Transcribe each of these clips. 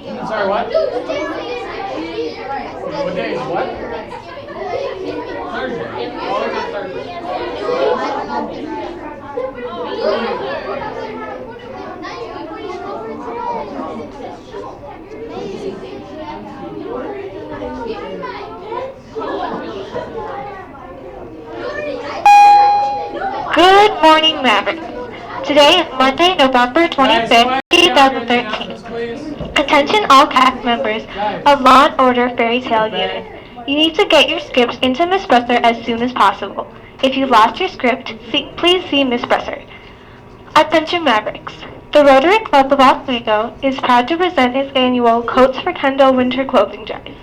I'm sorry, what? What day is what? Thursday. Always on Good morning, Maverick. Today is Monday, November 25th, 2013. Attention all cast members of Law & Order Fairy Tale Unit. You need to get your scripts into Miss Bresser as soon as possible. If you lost your script, please see Miss Bresser. Attention Mavericks. The Rotary Club of Oswego is proud to present its annual Coats for Kendall Winter Clothing Drive.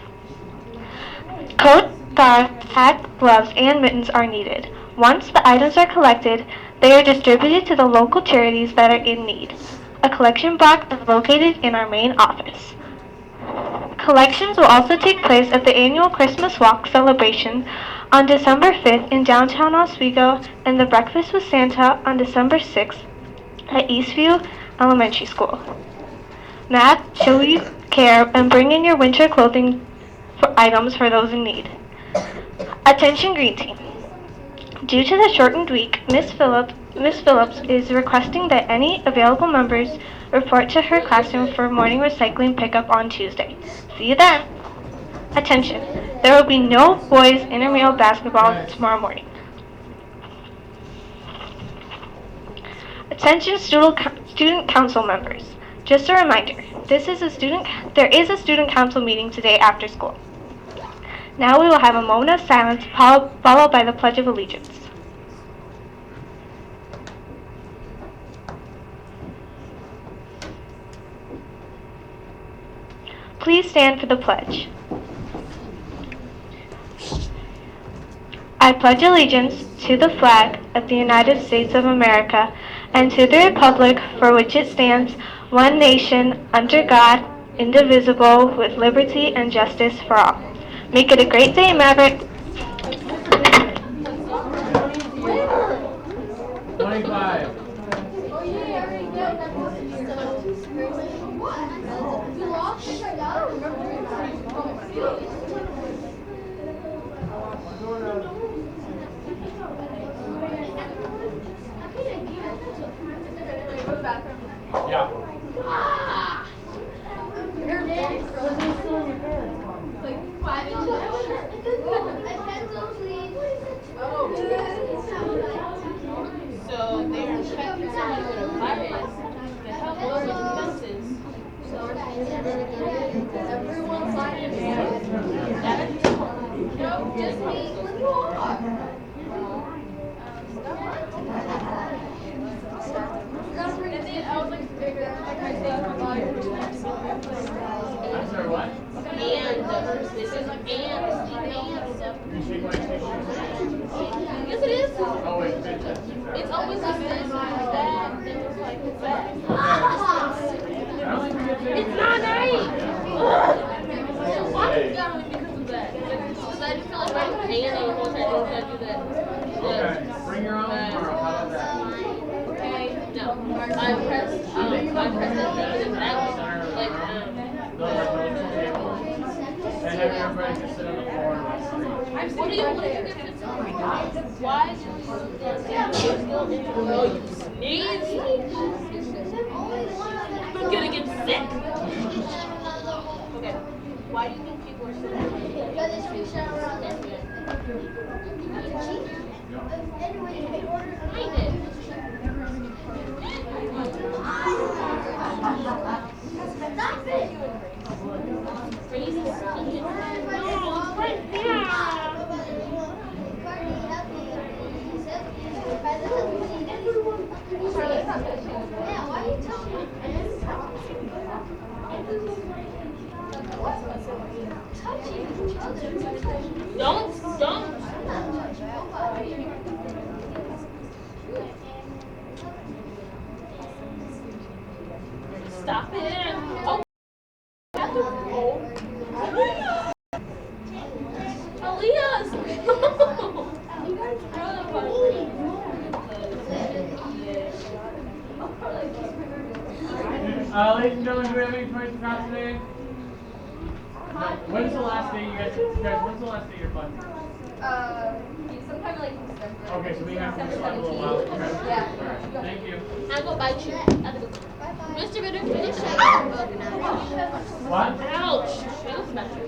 Coat, scarves, hats, gloves, and mittens are needed. Once the items are collected, they are distributed to the local charities that are in need. A collection box is located in our main office. Collections will also take place at the annual Christmas Walk celebration on December 5th in downtown Oswego and the Breakfast with Santa on December 6th at Eastview Elementary School. Matt, show you care and bring in your winter clothing items for those in need. Attention Green Team. Due to the shortened week, Miss Phillips is requesting that any available members report to her classroom for morning recycling pickup on Tuesday. See you then. Attention. There will be no boys intramural basketball tomorrow morning. Attention student council members. Just a reminder, there is a student council meeting today after school. Now we will have a moment of silence followed by the Pledge of Allegiance. Please stand for the pledge. I pledge allegiance to the flag of the United States of America and to the republic for which it stands, one nation, under God, indivisible, with liberty and justice for all. Make it a great day, Maverick. 25. Yeah. So they're infecting someone with a virus to help those with defenses. Everyone's lying. No, just me. You are. I'm sorry, what? This is and. You shake my tissue. Yes, it is. Oh, wait, It's always like this, like that, then it's like that. I don't think we get It's not right. So why did you got me because of that? Because I just feel like my hand on the whole time I do that. Okay, bring your own tomorrow. How about that? Okay, no. I pressed it that like Those are those two tables. And have everybody just sit on the floor and like scream. what do you difference? Why do you oh, you sneeze? I'm gonna get sick. Okay. Why do you think people are so I know. Stop it. Oh. Elias. You guys ladies and gentlemen, do we have any points for class today? When's the last day you guys, when's the last day you're fun? Sometime like December. Okay, so we have to still have a little while. Okay. Yeah. Alright, thank you. I'll go bite you. Mr. Bitter, finish it. What? Ouch. Feels better.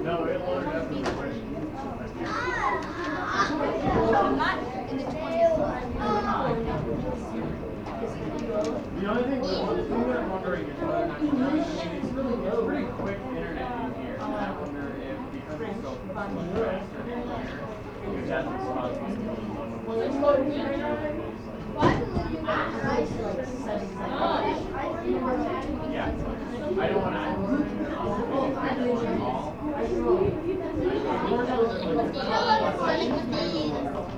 No, it loaded up in the The only thing, the thing that I'm wondering is whether or not it's pretty quick internet in here. And I wonder if because it's so much faster in here, if that's what's causing it to yeah. I don't want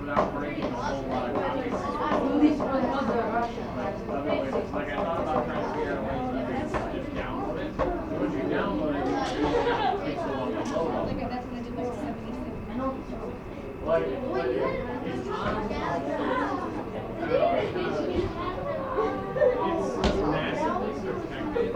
without breaking a whole lot of copies. Like I thought about trying to figure out ways that you can just download it. So when you download it, it takes so long to load all. That's when I did like 76. Like, it's massively protected.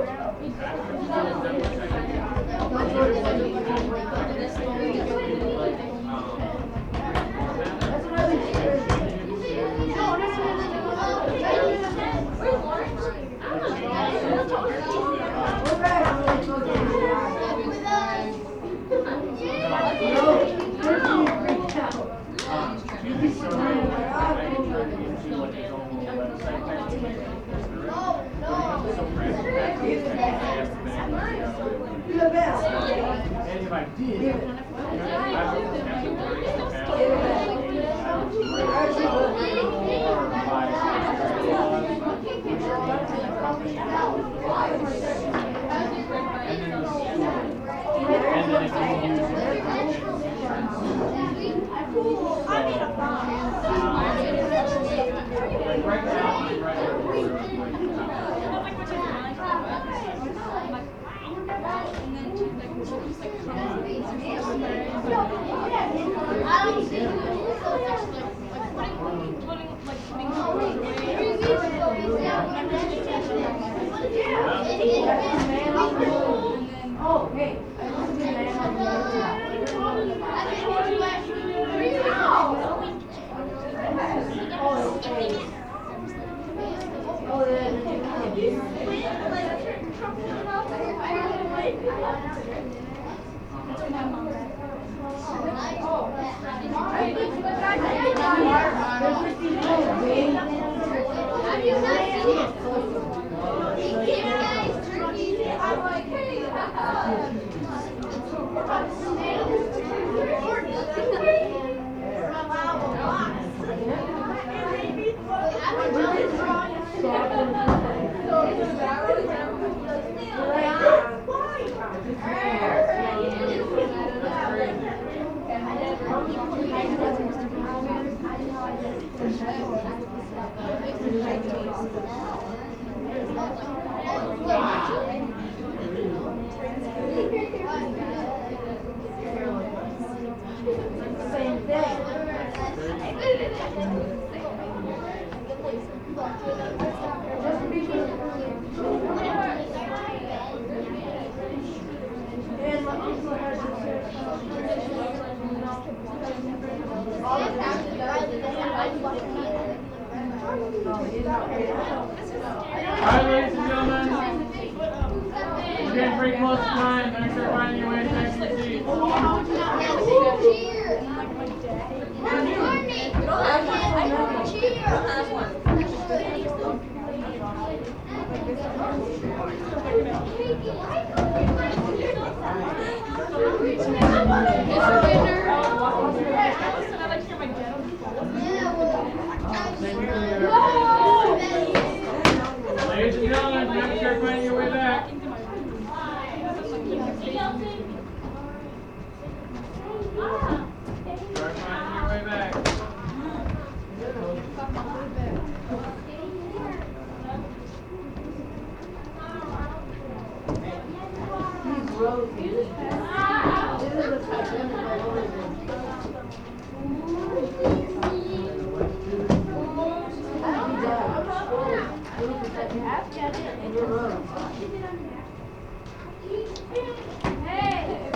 And if I did, I would have to worry and then if you use like right now, I'm right at Oh, hey. Alright, ladies and gentlemen. We're getting pretty close to time. Thanks for finding your way to your seats. Ladies and gentlemen, thanks for finding your way back. Start finding your way back.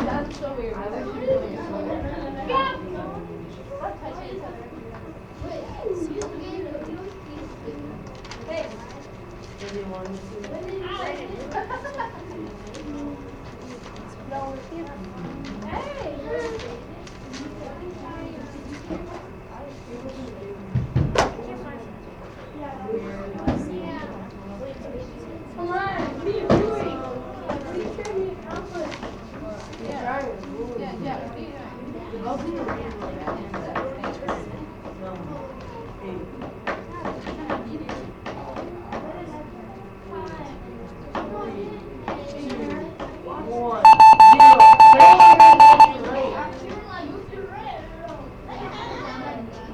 That's so weird.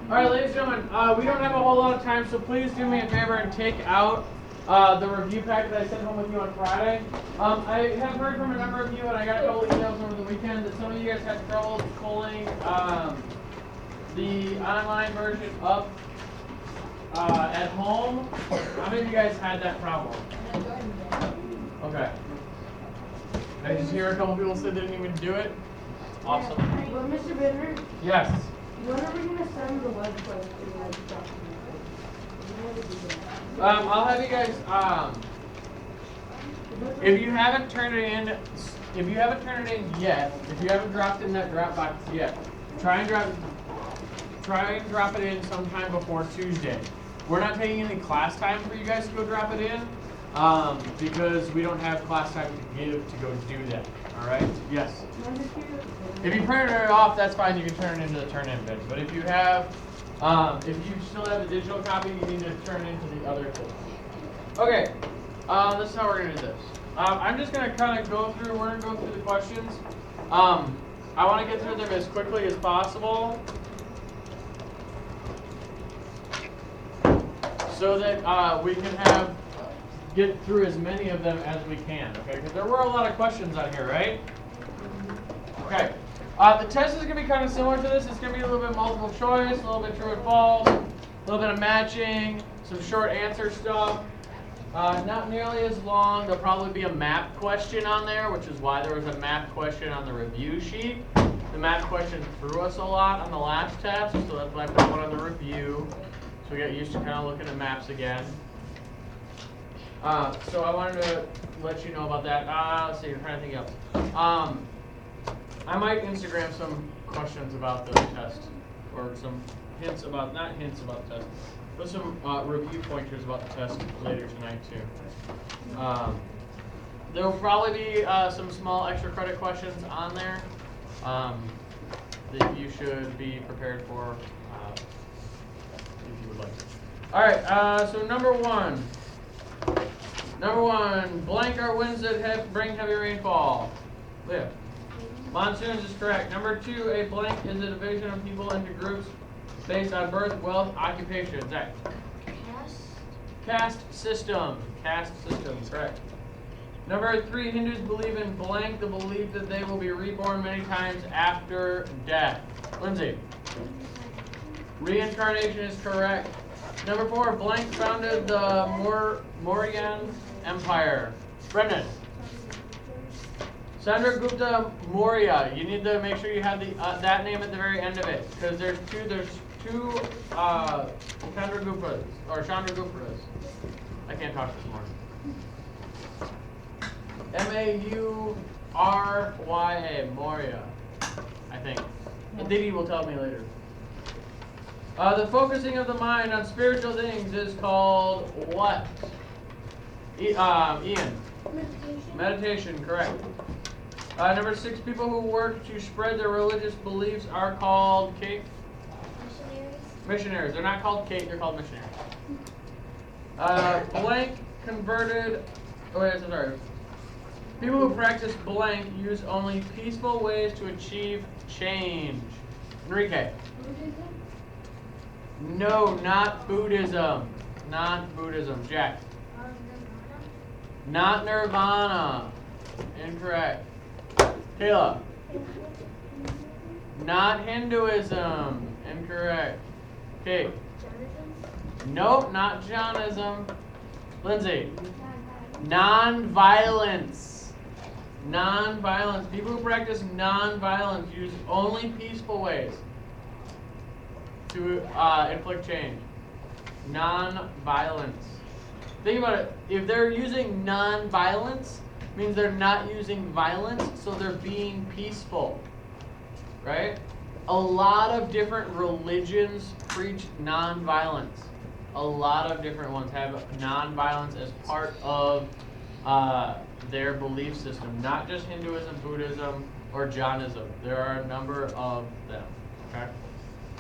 Alright, ladies and gentlemen, we don't have a whole lot of time, so please do me a favor and take out the review packet that I sent home with you on Friday. I have heard from a number of you, and I got a couple emails over the weekend, that some of you guys had trouble pulling the online version up at home. How many of you guys had that problem? Okay. I just hear a couple people say they didn't even do it. Awesome. But Mr. Bitter, Yes. when are we gonna send the website to like stuff? I'll have you guys, if you haven't turned it in yet, if you haven't dropped in that Dropbox yet, try and drop it in sometime before Tuesday. We're not taking any class time for you guys to go drop it in, because we don't have class time to give to go do that. All right? Yes. If you printed it off, that's fine. You can turn it into the turn-in bin. But if you have, if you still have the digital copy, you need to turn it into the other thing. Okay. This is how we're gonna do this. I'm just gonna kind of go through. We're gonna go through the questions. I want to get through them as quickly as possible, so that we can get through as many of them as we can. Okay? Because there were a lot of questions on here, right? Okay. The test is going to be kind of similar to this. It's going to be a little bit multiple choice, a little bit true and false, a little bit of matching, some short answer stuff. Not nearly as long. There'll probably be a map question on there, which is why there was a map question on the review sheet. The map question threw us a lot on the last test, so that's why I put one on the review. So we got used to kind of looking at maps again. So I wanted to let you know about that. Let's see, I'm trying to think else. I might Instagram some questions about the test, or some hints about, not hints about the test, but some review pointers about the test later tonight too. There will probably be some small extra credit questions on there that you should be prepared for if you would like. All right, so number one, blank are winds that bring heavy rainfall. Leah. Monsoons is correct. Number two, a blank is a division of people into groups based on birth, wealth, occupation. Zach. Caste system. Caste system, correct. Number three, Hindus believe in blank, the belief that they will be reborn many times after death. Lindsay. Reincarnation is correct. Number 4, blank founded the Mauryan Empire. Brendan. Chandragupta Maurya. You need to make sure you have the that name at the very end of it, because there's two Chandraguptas or Chandraguptas. I can't talk this morning. Maurya, Maurya, I think. Didi will tell me later. The focusing of the mind on spiritual things is called what? Ian. Meditation, correct. Number 6, people who work to spread their religious beliefs are called, Kate? Missionaries. They're not called Kate, they're called missionaries. Blank converted, sorry. People who practice blank use only peaceful ways to achieve change. Enrique. No, not Buddhism. Not Buddhism. Jack. Not Nirvana. Incorrect. Kayla. Not Hinduism. Incorrect. Okay. Nope, not Jainism. Lindsay. Non-violence. Non-violence. People who practice non-violence use only peaceful ways to inflict change. Non-violence. Think about it. If they're using non-violence, means they're not using violence, so they're being peaceful. Right? A lot of different religions preach non-violence. A lot of different ones have non-violence as part of their belief system. Not just Hinduism, Buddhism, or Jainism. There are a number of them. Okay?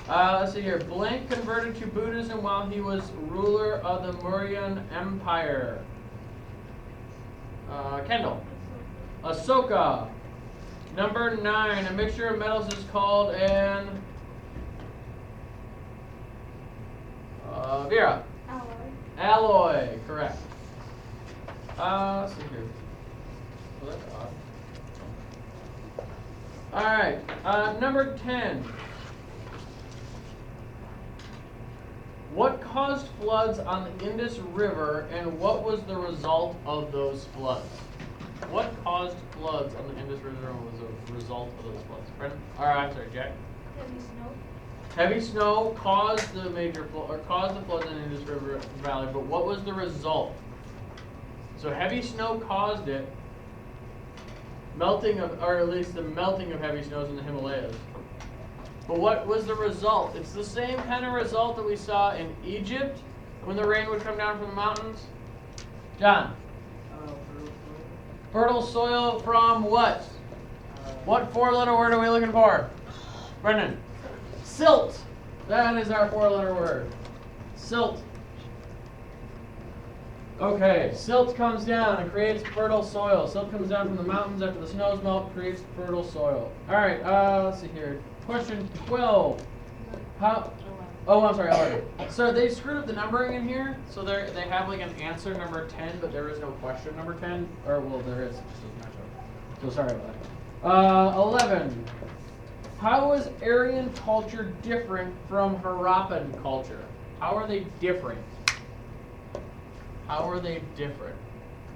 Let's see here. Blank converted to Buddhism while he was ruler of the Mauryan Empire. Kendall. Ahsoka. Number 9. A mixture of metals is called an... Vera. Alloy. Correct. Let's see here. Well, that's odd. Alright. Number 10. What caused floods on the Indus River, and what was the result of those floods? What caused floods on the Indus River and was the result of those floods? Brendan? I'm sorry, Jack. Heavy snow. Heavy snow caused the caused the floods in the Indus River Valley, but what was the result? So heavy snow caused it. Melting of, or at least the melting of heavy snows in the Himalayas. But what was the result? It's the same kind of result that we saw in Egypt when the rain would come down from the mountains. John. Fertile soil from what? What 4-letter word are we looking for? Brendan. Silt. That is our 4-letter word. Silt. Okay, silt comes down and creates fertile soil. Silt comes down from the mountains after the snows melt, creates fertile soil. All right, let's see here. Question 12. How? Oh, I'm sorry, 11. So they screwed up the numbering in here. So they have like an answer number 10, but there is no question number 10. Or well, there is. It just doesn't match up. So sorry about that. 11. How is Aryan culture different from Harappan culture? How are they different? How are they different?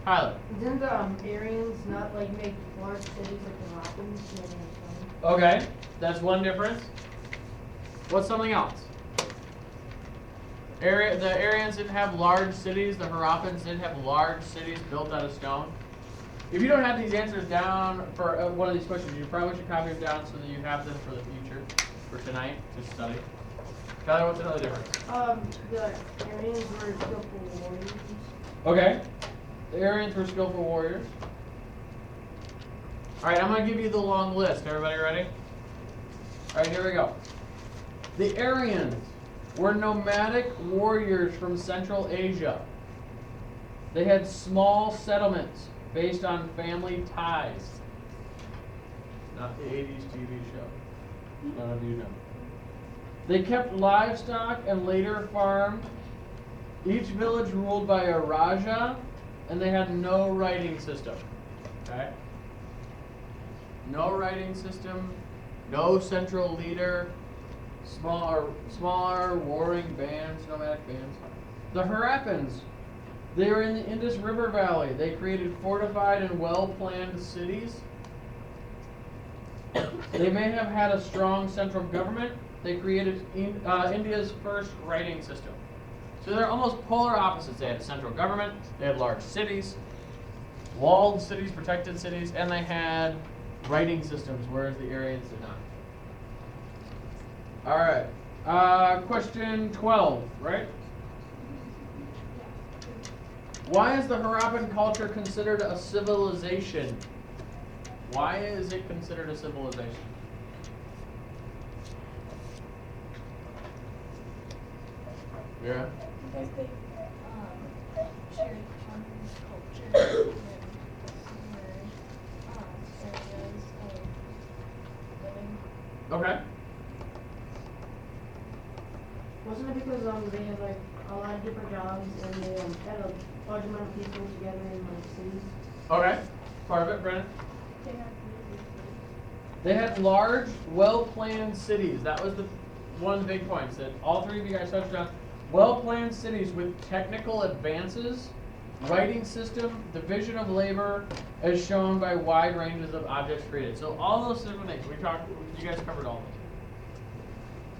Tyler. Didn't the Aryans not like make large cities like the Harappans? Okay, that's one difference. What's something else? The Aryans didn't have large cities. The Harappans didn't have large cities built out of stone. If you don't have these answers down for one of these questions, you probably should copy them down so that you have them for the future, for tonight to study. Tyler, what's another difference? The Aryans were skillful warriors. Okay. The Aryans were skillful warriors. Alright, I'm going to give you the long list. Everybody ready? Alright, here we go. The Aryans were nomadic warriors from Central Asia. They had small settlements based on family ties. Not the 80s TV show. None of you know. They kept livestock and later farmed. Each village ruled by a Raja, and they had no writing system. Okay? No writing system, no central leader. Smaller warring bands, nomadic bands. The Harappans. They were in the Indus River Valley. They created fortified and well-planned cities. They may have had a strong central government. They created India's first writing system. So they're almost polar opposites. They had a central government, they had large cities, walled cities, protected cities, and they had writing systems, whereas the Aryans did not. All right. Question 12, right? Why is the Harappan culture considered a civilization? Why is it considered a civilization? Yeah. Because they shared common culture and areas of living. Okay. Wasn't it because they had like a lot of different jobs and they had a large amount of people together in like cities? Okay. Part of it, Brennan. They have They had large, well-planned cities. That was the one big point that all three of you guys touched on. Well-planned cities with technical advances, writing system, division of labor, as shown by wide ranges of objects created. So all those different things you guys covered all of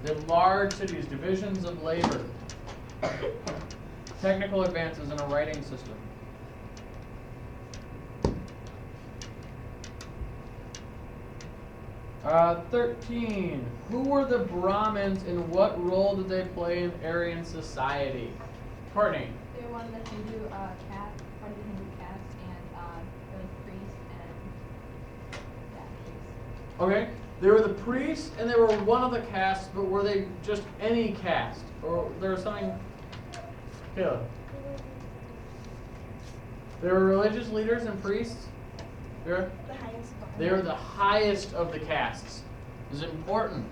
them. The large cities, divisions of labor, technical advances in a writing system. Uh, 13. Who were the Brahmins and what role did they play in Aryan society? Courtney. They were one of the Hindu caste, part of the Hindu caste, and there was priests and yeah, Okay. They were the priests and they were one of the castes, but were they just any caste? Or there was something. Yeah. They were religious leaders and priests? Yeah. the highest bar. They are the highest of the castes. It's important.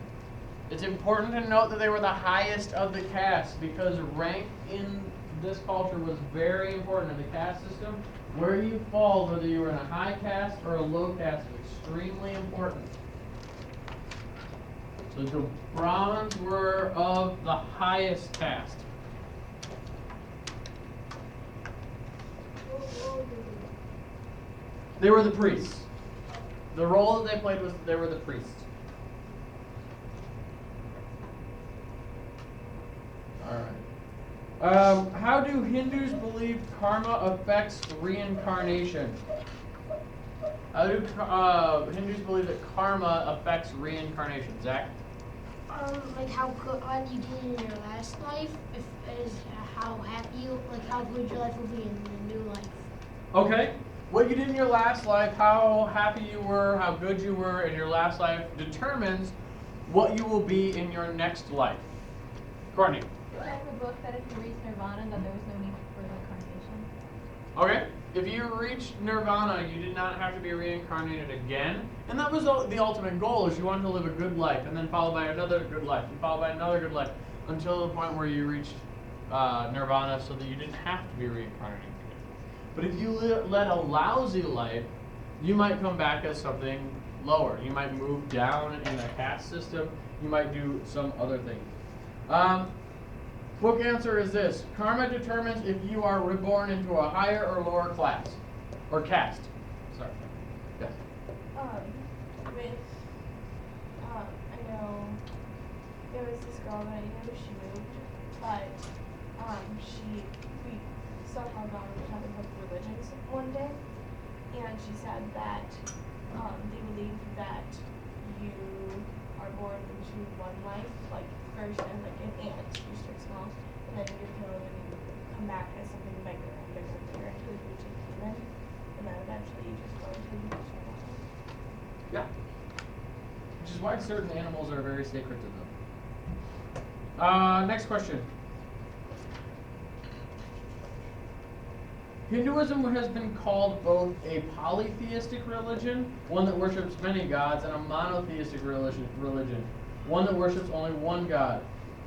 It's important to note that they were the highest of the castes because rank in this culture was very important in the caste system. Where you fall, whether you were in a high caste or a low caste, is extremely important. So the Brahmins were of the highest caste. They were the priests. The role that they played was they were the priests. Alright. How do Hindus believe karma affects reincarnation? How do Hindus believe that karma affects reincarnation? Zach? Like how good what you did in your last life, if is how happy you, like how good your life will be in the new life. Okay. What you did in your last life, how happy you were, how good you were in your last life determines what you will be in your next life. Courtney. It says in the book that if you reach nirvana, that there was no need for reincarnation. Okay. If you reached nirvana, you did not have to be reincarnated again. And that was the ultimate goal, is you wanted to live a good life, and then followed by another good life, and followed by another good life, until the point where you reached nirvana so that you didn't have to be reincarnated again. But if you led a lousy life, you might come back as something lower. You might move down in the caste system. You might do some other thing. Book answer is this. Karma determines if you are reborn into a higher or lower class. Or caste. Sorry. Yes. I know there was this girl that I knew, she moved, but we somehow got on the topic of religions one day, and she said that they believe that you are born into one life, like first as like an ant, you start small, and then you're killed and you come back as something bigger and bigger and bigger until you reach a human, and then eventually you just go into nirvana. Yeah. Which is why certain animals are very sacred to them. Next question. Hinduism has been called both a polytheistic religion, one that worships many gods, and a monotheistic religion, one that worships only one god.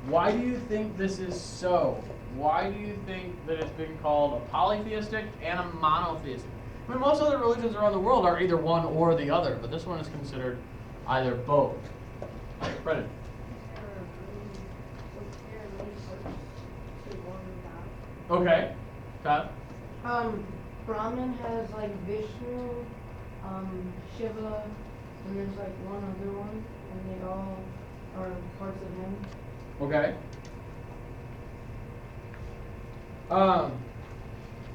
Why do you think this is so? Why do you think that it's been called a polytheistic and a monotheistic? I mean, most other religions around the world are either one or the other, but this one is considered either both. Brennan. Okay. Todd? Brahman has like Vishnu, Shiva, and there's like one other one, and they all are parts of him. Okay. You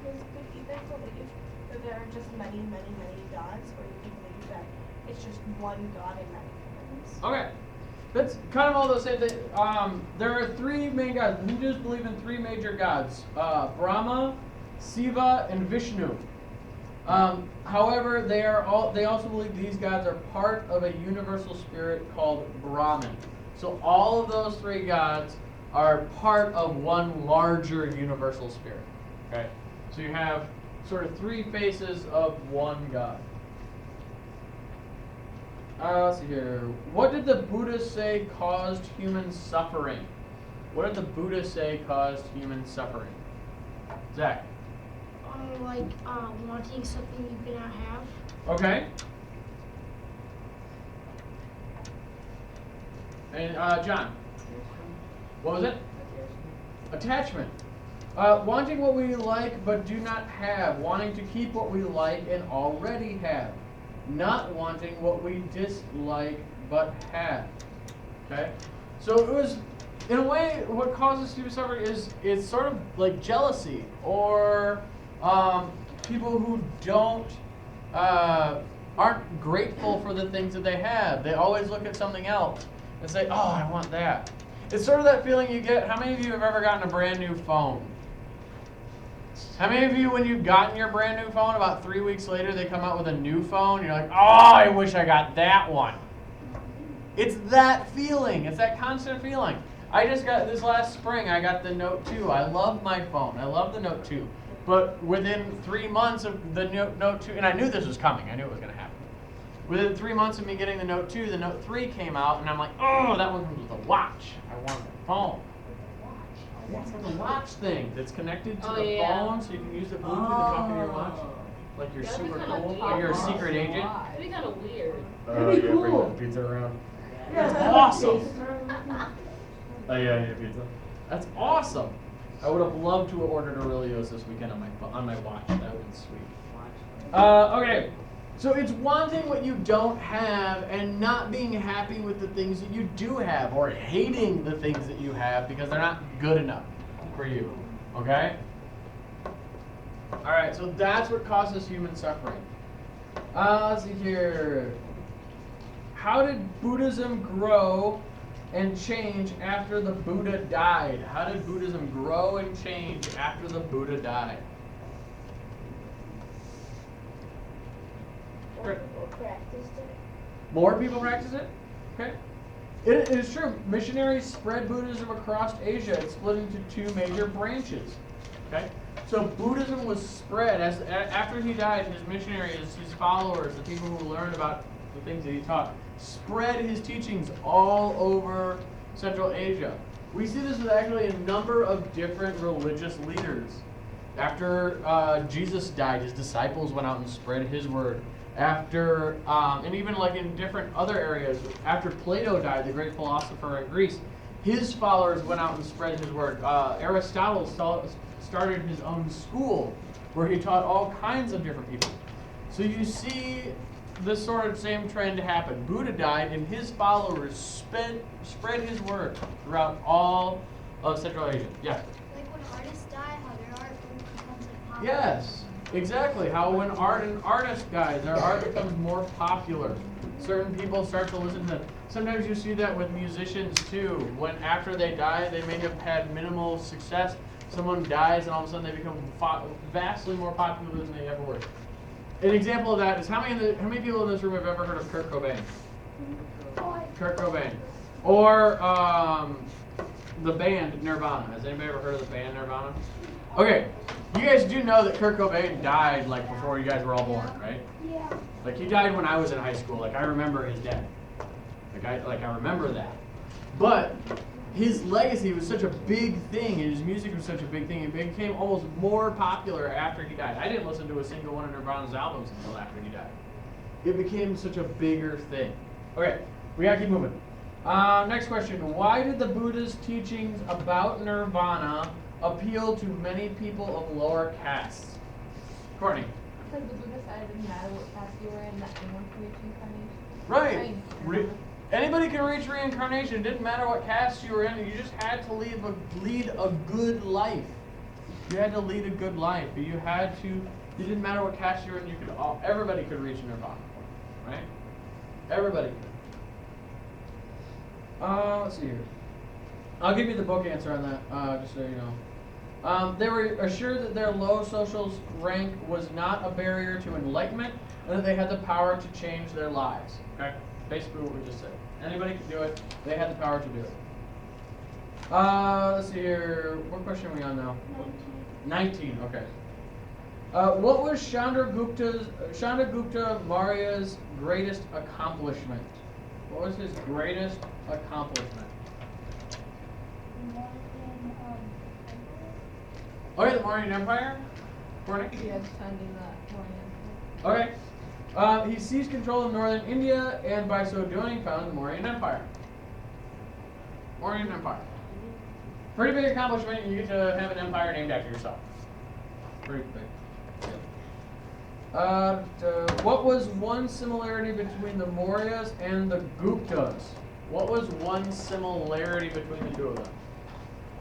could either believe that there are just many, many, many gods, or you can believe that it's just one god in many forms. Okay. That's kind of all those same things. There are three main gods. Hindus believe in three major gods: Brahma, Shiva, and Vishnu. However, they also believe these gods are part of a universal spirit called Brahman. So all of those three gods are part of one larger universal spirit. Okay. So you have sort of three faces of one god. Let's see here. What did the Buddha say caused human suffering? What did the Buddha say caused human suffering? Zach. Wanting something you cannot have. Okay. And John. What was it? Attachment. Wanting what we like but do not have. Wanting to keep what we like and already have. Not wanting what we dislike but have. Okay? So it was, in a way, what causes human suffering is it's sort of like jealousy or people who aren't grateful for the things that they have. They always look at something else and say, oh, I want that. It's sort of that feeling you get. How many of you have ever gotten a brand new phone? How many of you, when you've gotten your brand new phone, about 3 weeks later, they come out with a new phone, you're like, oh, I wish I got that one. It's that feeling. It's that constant feeling. I just got, this last spring, I got the Note 2. I love my phone. I love the Note 2. But within 3 months of the Note 2, and I knew this was coming. I knew it was going to happen. Within 3 months of me getting the Note 2, the Note 3 came out, and I'm like, oh, that one comes with a watch. I want a phone. Yes, it's a watch thing that's connected to the phone, so you can use the Bluetooth to talk to your watch. Like you're super cool, like you're a secret agent. It'd be kind of weird. It'd be cool. Bring the pizza around. That's awesome. Oh yeah, pizza. That's awesome. I would have loved to have ordered Aurelios this weekend on my watch. That would have been sweet. Okay. So it's wanting what you don't have and not being happy with the things that you do have, or hating the things that you have because they're not good enough for you. Okay? Alright, so that's what causes human suffering. Let's see here. How did Buddhism grow and change after the Buddha died? How did Buddhism grow and change after the Buddha died? More people practiced it. More people practice it? Okay. It is true. Missionaries spread Buddhism across Asia. It split into two major branches. Okay. So Buddhism was spread after he died. His missionaries, his followers, the people who learned about the things that he taught, spread his teachings all over Central Asia. We see this with actually a number of different religious leaders. After Jesus died, his disciples went out and spread his word. After, and even like in different other areas, after Plato died, the great philosopher in Greece, his followers went out and spread his word. Aristotle started his own school where he taught all kinds of different people. So you see this sort of same trend happen. Buddha died and his followers spread his word throughout all of Central Asia. Yeah? Like when artists die, how their art becomes like popular. Yes, exactly. How when an artist dies, their art becomes more popular. Certain people start to listen to them. Sometimes you see that with musicians too. When after they die, they may have had minimal success. Someone dies and all of a sudden they become vastly more popular than they ever were. An example of that is how many people in this room have ever heard of Kurt Cobain? Kurt Cobain. Or the band Nirvana. Has anybody ever heard of the band Nirvana? Okay, you guys do know that Kurt Cobain died like before you guys were all born, right? Yeah. Like he died when I was in high school. Like I remember his death. Like I remember that. But his legacy was such a big thing, and his music was such a big thing. It became almost more popular after he died. I didn't listen to a single one of Nirvana's albums until after he died. It became such a bigger thing. Okay, we gotta keep moving. Next question. Why did the Buddha's teachings about nirvana appeal to many people of lower castes? Courtney. Because the Buddha said it didn't matter what caste you were in, that anyone can reach incarnation. Right. Right. Anybody can reach reincarnation. It didn't matter what caste you were in. You just had to lead a good life. You had to lead a good life. You had to. It didn't matter what caste you were in. You could. Everybody could reach nirvana. Right. Everybody could. Let's see here. I'll give you the book answer on that, just so you know. They were assured that their low social rank was not a barrier to enlightenment, and that they had the power to change their lives. Okay, basically what we just said. Anybody could do it. They had the power to do it. Let's see here. What question are we on now? 19. Okay. What was Chandragupta Maurya's greatest accomplishment? What was his greatest accomplishment? Okay, the Mauryan Empire. Courtney? Yes, founding the Mauryan. Okay. He seized control of northern India, and by so doing, founded the Mauryan Empire. Mauryan Empire. Pretty big accomplishment. You get to have an empire named after yourself. Pretty big. What was one similarity between the Mauryas and the Guptas? What was one similarity between the two of them?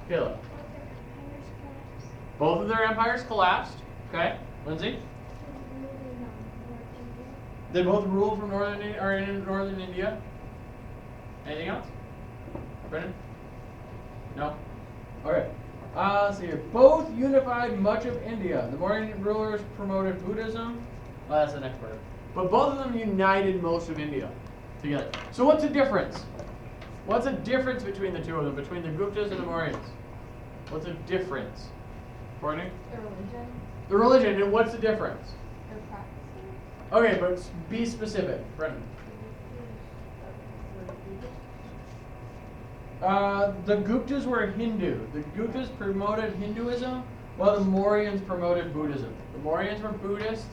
Caleb. Both of their empires collapsed. Okay. Lindsay? They both ruled from northern India. Anything else? Brennan? No? Okay. Let's see here. Both unified much of India. The Mauryan rulers promoted Buddhism. That's the next part. But both of them united most of India together. So what's the difference? What's the difference between the two of them, between the Guptas and the Mauryans? What's the difference? Courtney? Their religion. The religion, and what's the difference? Their practices. Okay, but be specific. Brendan. The Guptas were Hindu. The Guptas promoted Hinduism, while the Mauryans promoted Buddhism. The Mauryans were Buddhist,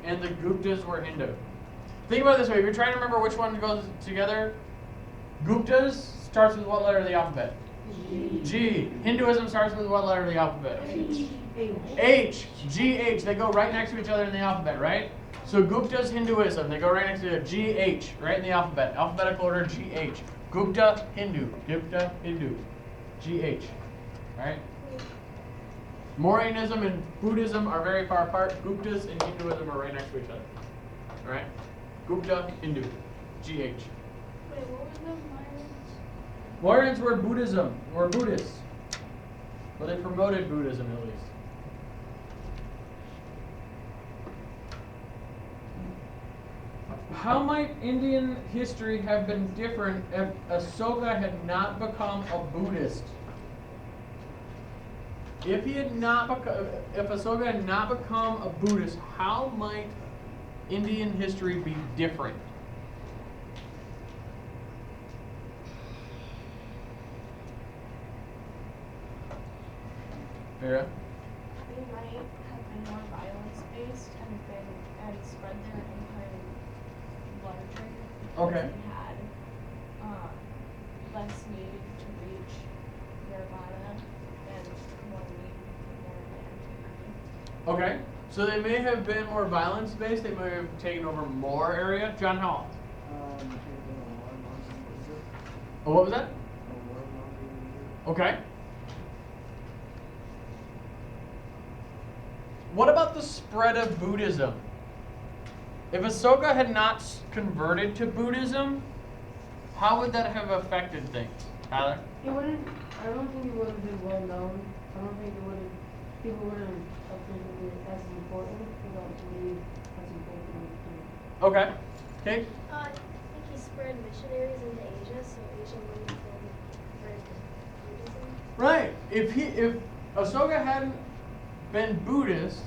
and the Guptas were Hindu. Think about it this way. If you're trying to remember which one goes together, Guptas starts with what letter of the alphabet? G. Hinduism starts with what letter of the alphabet? H. G-H. They go right next to each other in the alphabet, right? So Gupta's Hinduism. They go right next to it. G-H. Right in the alphabet. Alphabetical order G-H. Gupta, Hindu. Gupta, Hindu. G-H. Right? Mauryanism and Buddhism are very far apart. Guptas and Hinduism are right next to each other. Alright? Gupta, Hindu. G-H. Wait, what was the Mauryans? Mauryans were Buddhism, or Buddhists. Well, they promoted Buddhism at least. How might Indian history have been different if Asoka had not become a Buddhist? If Asoka had not become a Buddhist, how might Indian history be different? Vera? They might have been more violence-based and spread their empire larger. Okay. They had less need to reach nirvana and more need for more land. Okay. So they may have been more violence-based. They may have taken over more area. John Hall. Oh, what was that? Okay. What about the spread of Buddhism? If Asoka had not converted to Buddhism, how would that have affected things? Tyler? It wouldn't. I don't think it would have been well known. I don't think it would have. People wouldn't have taken it as important. I don't believe that's important. Okay. Kate? I think he spread missionaries into Asia, so Asia wouldn't have been Buddhism. Right. If Asoka hadn't been Buddhist,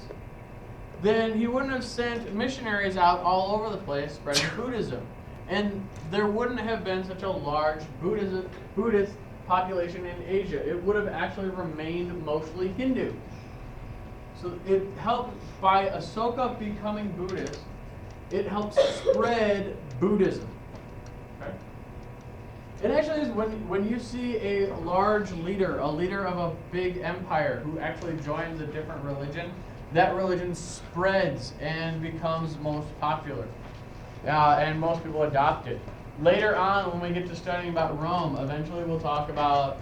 then he wouldn't have sent missionaries out all over the place spreading Buddhism. And there wouldn't have been such a large Buddhist population in Asia. It would have actually remained mostly Hindu. So it helped, by Asoka becoming Buddhist, it helps spread Buddhism. Okay? It actually is when you see a large leader, a leader of a big empire who actually joins a different religion, that religion spreads and becomes most popular. And most people adopt it. Later on, when we get to studying about Rome, eventually we'll talk about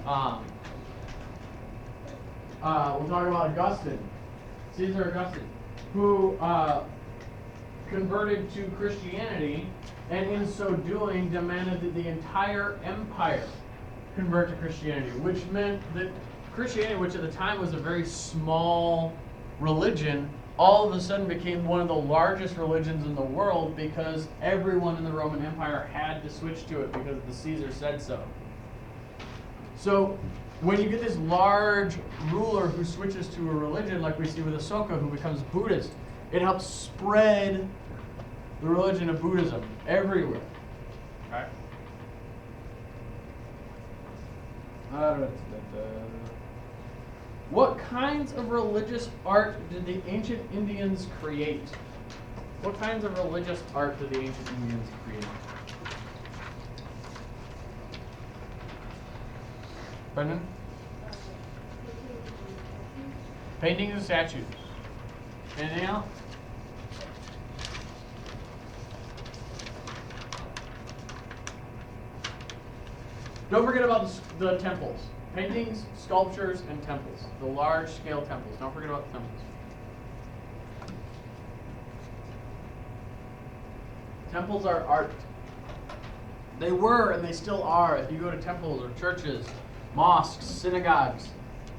Augustine, Caesar Augustine, who converted to Christianity, and in so doing demanded that the entire empire convert to Christianity, which meant that Christianity, which at the time was a very small religion, all of a sudden became one of the largest religions in the world because everyone in the Roman Empire had to switch to it because the Caesar said so. So when you get this large ruler who switches to a religion, like we see with Ahsoka, who becomes Buddhist, it helps spread the religion of Buddhism everywhere. Okay? What kinds of religious art did the ancient Indians create? What kinds of religious art did the ancient Indians create? Brendan? Paintings and statues. Anything else? Don't forget about the temples. Paintings, sculptures, and temples. The large-scale temples. Don't forget about the temples. Temples are art. They were, and they still are. If you go to temples or churches, mosques, synagogues,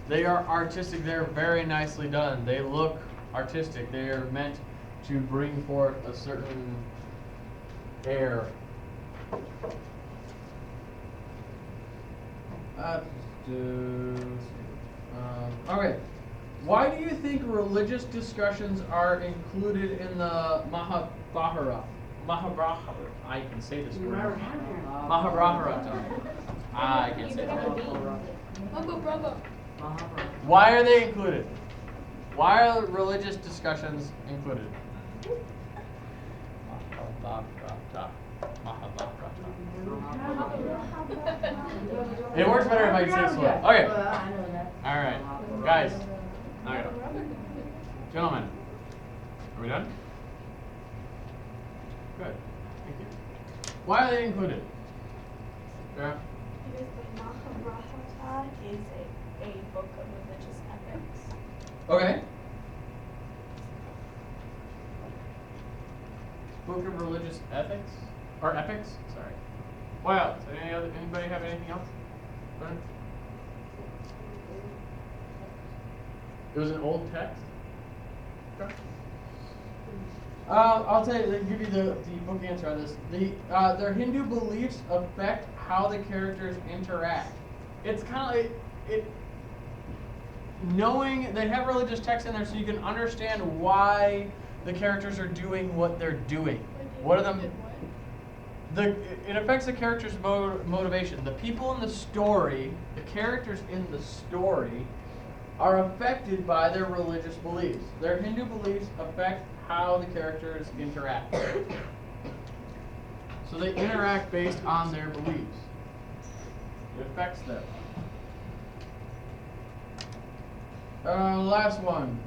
they are artistic. They're very nicely done. They look artistic. They are meant to bring forth a certain air. Okay. Why do you think religious discussions are included in the Mahabharata? I can say this word. Mahabharata. I can say that. Why are they included? Why are religious discussions included? It works better if I say it slow. Okay. All right, guys. Gentlemen, are we done? Good. Thank you. Why are they included? Sarah? Because the Mahabharata is a book of religious ethics. Okay. Book of religious ethics? Or epics? Sorry. What else? Anybody have anything else? Brennan? It was an old text? Okay. I'll tell you, give you the book answer on this. Their Hindu beliefs affect how the characters interact. It's kind of like knowing they have religious texts in there so you can understand why the characters are doing what they're doing. What are them? It affects the character's motivation. The people in the story, the characters in the story, are affected by their religious beliefs. Their Hindu beliefs affect how the characters interact. So they interact based on their beliefs. It affects them. Last one.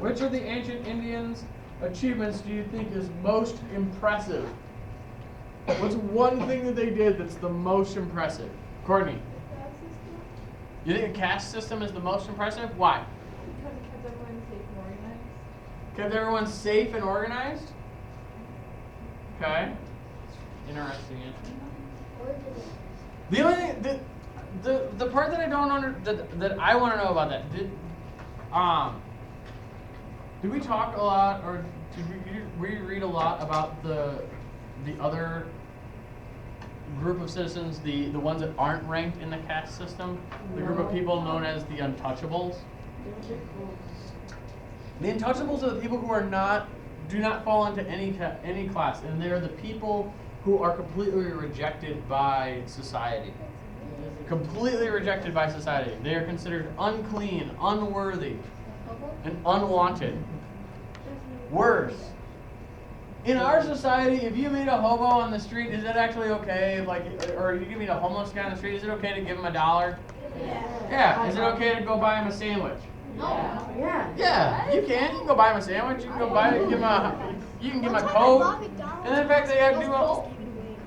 Which of the ancient Indians' achievements do you think is most impressive? What's one thing that they did that's the most impressive? Courtney. You think a caste system is the most impressive? Why? Because it kept everyone safe and organized. Kept everyone safe and organized? Okay. Interesting answer. The only thing, the part that I don't that I want to know about that, did we talk a lot, or did we read a lot about the other group of citizens, the ones that aren't ranked in the caste system, the group of people known as the untouchables? The untouchables are the people who do not fall into any class, and they're the people who are completely rejected by society. Completely rejected by society. They are considered unclean, unworthy, and unwanted. Worse, In our society, if you meet a hobo on the street, is it actually okay? If, like, or you meet a homeless guy on the street, is it okay to give him $1? Yeah. Is it okay to go buy him a sandwich? Yeah. Yeah, you can. You can go buy him a sandwich. You can go buy give him a. You can give him a coat. And then in fact, they have to do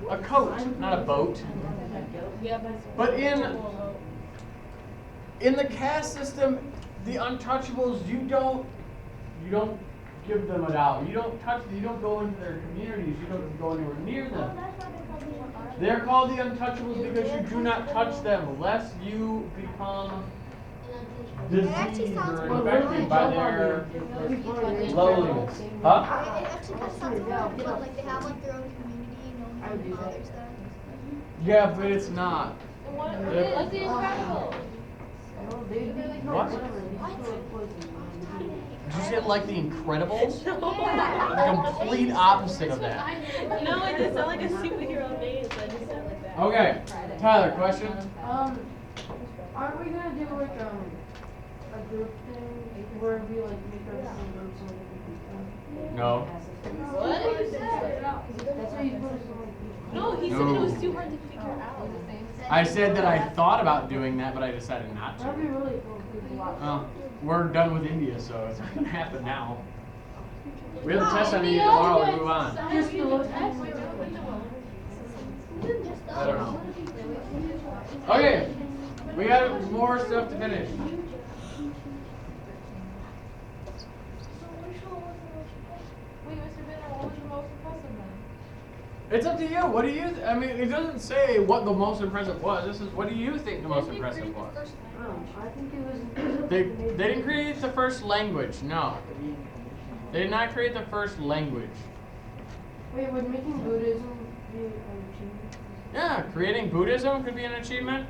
a coat, not a boat. But in the caste system, the untouchables, you don't give them $1. You don't touch them. You don't go into their communities. You don't go anywhere near them. They're called the untouchables because you do not touch them, lest you become diseased or infected by their lowliness. Huh? It actually kind of sounds cool, but like they have like their own community, no one really bothers them. Yeah, but it's not. What's the Incredibles? What? Did you say it like the Incredibles? The complete opposite of that. No, it just sounded like a superhero name, so I just said like that. Okay, Tyler, question? Aren't we gonna do like a group thing where we like make our own groups and we can beat them? No. What? That's what you put us on. No, he said it was too hard to figure out. I said that I thought about doing that, but I decided not That'd be to. really cool. If we could Well, we're done with India, so it's not gonna happen now. We have a test on India tomorrow. We move on. Just to look I don't know. Okay, we got more stuff to finish. Wait, Mr. Banner, what was your most impressive then? It's up to you. What do you? I mean, it doesn't say what the most impressive was. This is what do you think the most impressive was? I think it was. They didn't create the first language. No, they did not create the first language. Wait, would making Buddhism be an achievement? Yeah, creating Buddhism could be an achievement.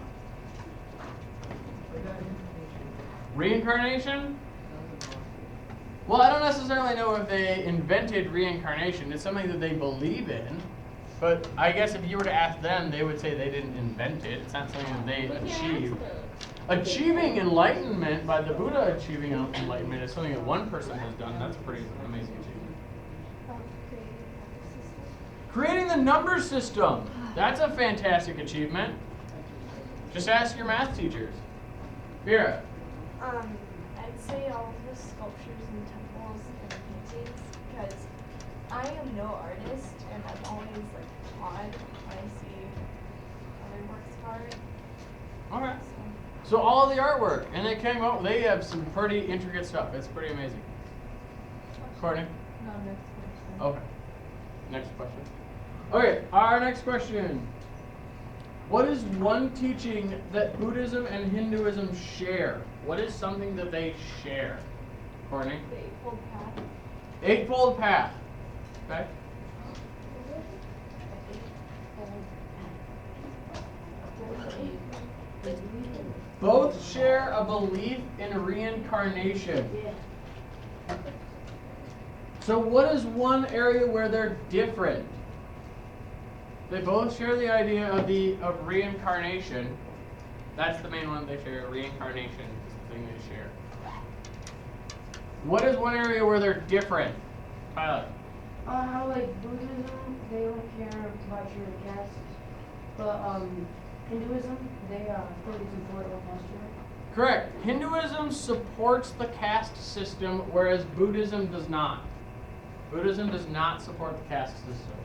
Reincarnation? Well, I don't necessarily know if they invented reincarnation. It's something that they believe in. But I guess if you were to ask them, they would say they didn't invent it. It's not something that they achieved. Achieving enlightenment, by the Buddha achieving enlightenment, is something that one person has done. That's a pretty amazing achievement. Creating the number system. That's a fantastic achievement. Just ask your math teachers. Vera. I'd say all of the sculptures and temples and paintings, because I am no artist, and I'm always like awed when I see other works of art. Okay. So all the artwork, and they came up. They have some pretty intricate stuff. It's pretty amazing. Courtney. No, next question. Okay. Next question. Okay, our next question. What is one teaching that Buddhism and Hinduism share? What is something that they share? Courtney? The Eightfold Path. Eightfold Path. Okay. Both share a belief in reincarnation. So what is one area where they're different? They both share the idea of reincarnation. That's the main one they share. Reincarnation is the thing they share. What is one area where they're different? Tyler. How like Buddhism, they don't care about your caste, but Hinduism, they think it's important what caste you're in. Correct. Hinduism supports the caste system, whereas Buddhism does not. Buddhism does not support the caste system.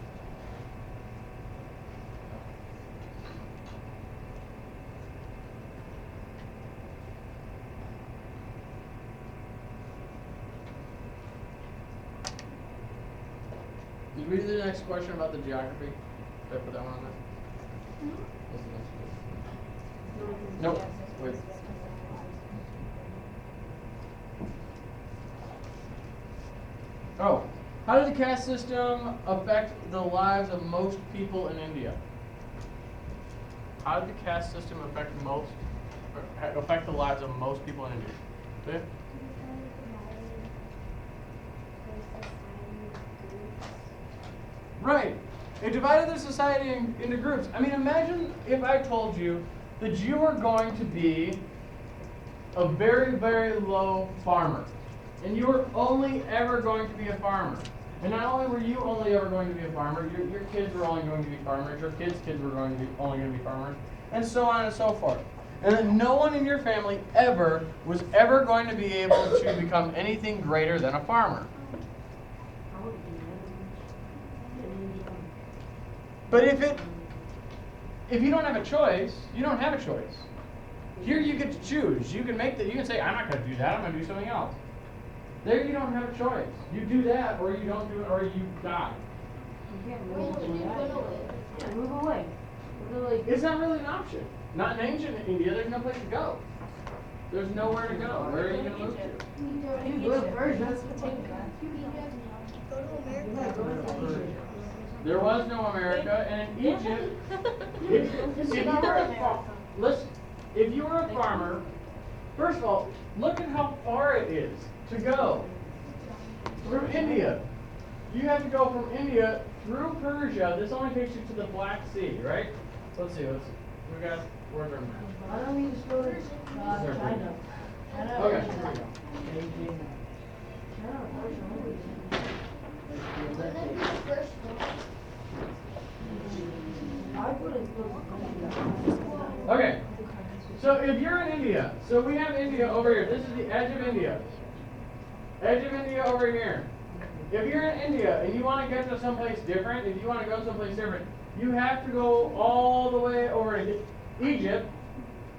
Did we do the next question about the geography? Did I put that one on there? What's the next one? Nope. Wait. Oh, how did the caste system affect the lives of most people in India? How did the caste system affect the lives of most people in India? See? Right. It divided the society into groups. I mean, imagine if I told you that you were going to be a very, very low farmer, and you were only ever going to be a farmer. And not only were you only ever going to be a farmer, your kids were only going to be farmers, your kids' kids were only going to be farmers, and so on and so forth. And that no one in your family was ever going to be able to become anything greater than a farmer. But if you don't have a choice, you don't have a choice. Here you get to choose. You can you can say, I'm not going to do that, I'm going to do something else. There you don't have a choice. You do that, or you don't do it, or you die. You can't move away. Yeah, move away. It's not really an option. Not in ancient India, there's no place to go. There's nowhere to go. Where are you going to move to? You go to Persia. There was no America, and in Egypt, if you were a farmer, first of all, look at how far it is to go from India. You have to go from India through Persia. This only takes you to the Black Sea, right? Let's see. We got where's our map? Why don't we just go to China? Okay, here we go. Okay, so if you're in India, so we have India over here. This is the edge of India. Edge of India over here. If you're in India and you want to get to someplace different, if you want to go someplace different, you have to go all the way over to Egypt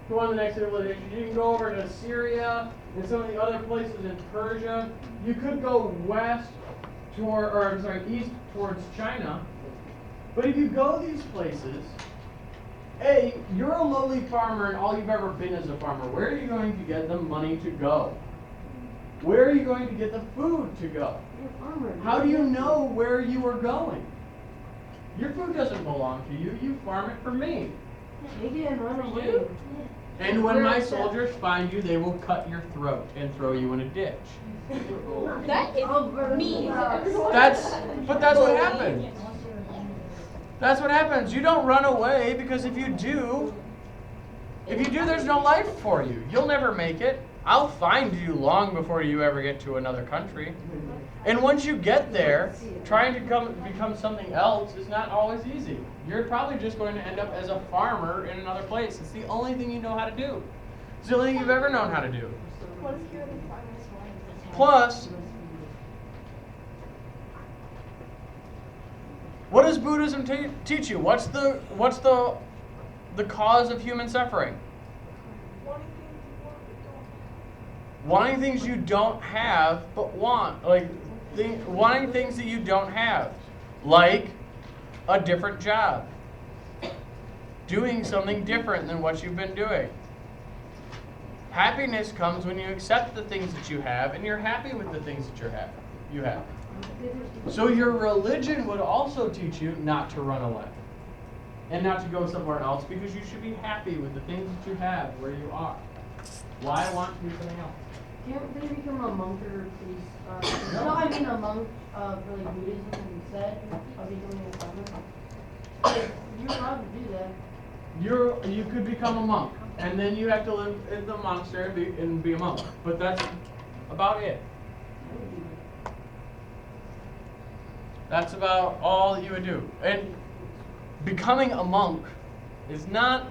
to one of the next civilizations. You can go over to Syria and some of the other places in Persia. You could go east towards China. But if you go these places, you're a lowly farmer and all you've ever been is a farmer. Where are you going to get the money to go? Where are you going to get the food to go? How do you know where you are going? Your food doesn't belong to you. You farm it for me. Take it and run away. And when my soldiers find you, they will cut your throat and throw you in a ditch. That is mean. But that's what happens. That's what happens. You don't run away, because if you do, there's no life for you. You'll never make it. I'll find you long before you ever get to another country. And once you get there, trying to become something else is not always easy. You're probably just going to end up as a farmer in another place. It's the only thing you know how to do. It's the only thing you've ever known how to do. What if you're the farmer's wife? Plus, what does Buddhism teach you? What's the cause of human suffering? Wanting things you don't have but want. Wanting things that you don't have. Like a different job. Doing something different than what you've been doing. Happiness comes when you accept the things that you have and you're happy with the things that you have. So your religion would also teach you not to run away and not to go somewhere else, because you should be happy with the things that you have where you are. Why want to do something else? Can't they become a monk or a priest? No, I mean a monk for like Buddhism instead of becoming a farmer. You're allowed to do that. You could become a monk, and then you have to live in the monastery and be a monk. But that's about it. That's about all that you would do. And becoming a monk is not,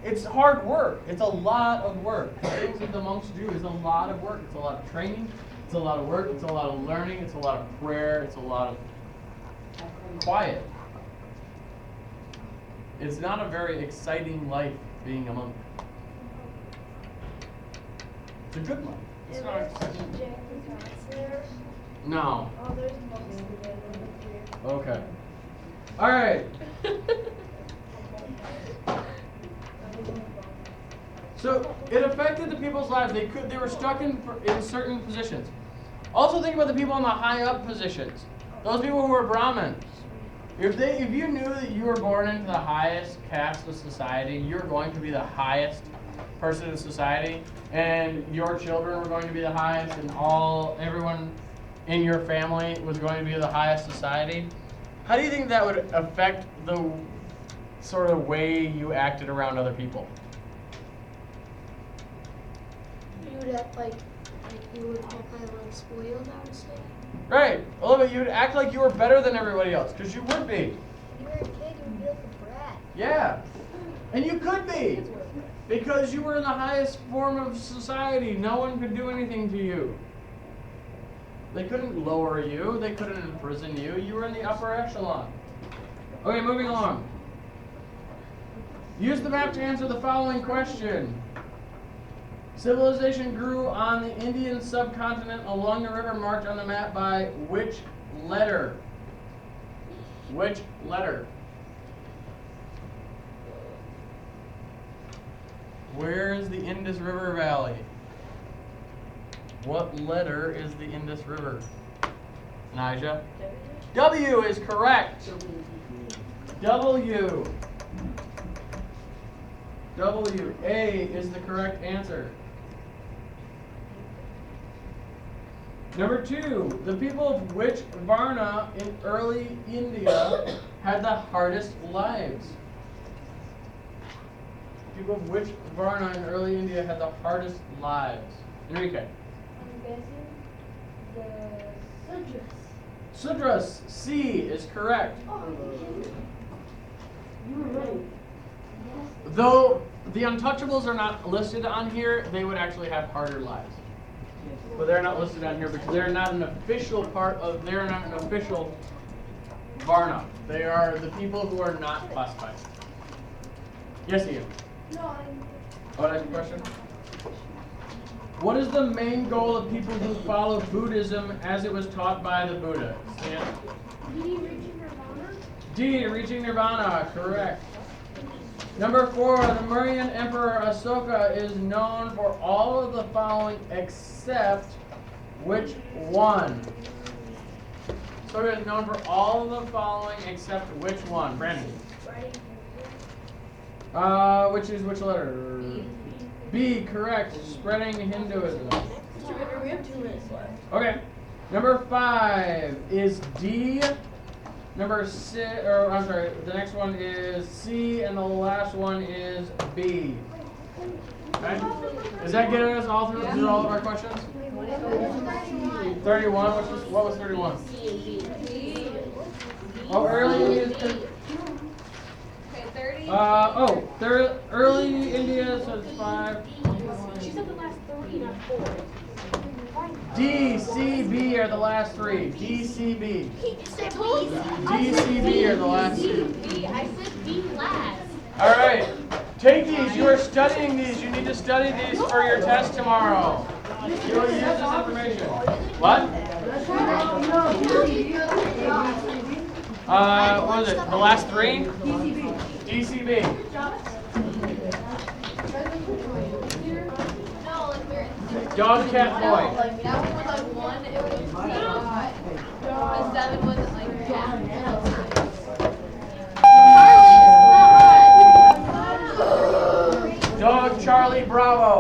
it's hard work. It's a lot of work. The things that the monks do is a lot of work. It's a lot of training. It's a lot of work. It's a lot of learning. It's a lot of prayer. It's a lot of quiet. It's not a very exciting life being a monk. It's a good life. It's not exciting. No. Oh, there's monks. Okay. All right. So it affected the people's lives. They were stuck in certain positions. Also think about the people in the high up positions. Those people who were Brahmins. If you knew that you were born into the highest caste of society, you're going to be the highest person in society, and your children were going to be the highest, and everyone in your family was going to be the highest society, how do you think that would affect the sort of way you acted around other people? You would have you would call kind of like spoiled, I would say. Right. A little bit. You'd act like you were better than everybody else, because you would be. When you were a kid, you would be like a brat. Yeah. And you could be. Because you were in the highest form of society. No one could do anything to you. They couldn't lower you. They couldn't imprison you. You were in the upper echelon. Okay, moving along. Use the map to answer the following question. Civilization grew on the Indian subcontinent along the river marked on the map by which letter? Which letter? Where is the Indus River Valley? What letter is the Indus River? Nija? W is correct. W. W. A is the correct answer. Number 2. The people of which Varna in early India had the hardest lives? People of which Varna in early India had the hardest lives? Enrique. I'm guessing the Sudras. Sudras. C is correct. Oh, you were right. Though the Untouchables are not listed on here, they would actually have harder lives. But they're not listed on here because they're not an official part of, they're not an official Varna. They are the people who are not classified. Yes, Ian? No, Oh, that's your question? What is the main goal of people who follow Buddhism as it was taught by the Buddha? Stan? D, reaching Nirvana. D, reaching Nirvana, correct. Number 4, the Mauryan Emperor Asoka is known for all of the following except which one? Asoka is known for all of the following except which one? Brandon. Which is which letter? B, correct. Spreading Hinduism. We have 2 minutes left. Okay. Number 5 is D. Number 6, or I'm sorry, the next one is C, and the last one is B. Okay? Does that get us all through all of our questions? 31. What was 31? Oh, early India. Okay, 30. Early India, so it's 5. She said the last 3, not 4. D, C, B are the last 3. D, C, B. He said B. D, C, B are the last 2. B. I said B last. All right. Take these. You are studying these. You need to study these for your test tomorrow. You will use this information. What? What was it? The last 3? DCB. Dog, cat, boy. Like that one was like 1, it was not. And 7 wasn't like Dog, Charlie, Bravo.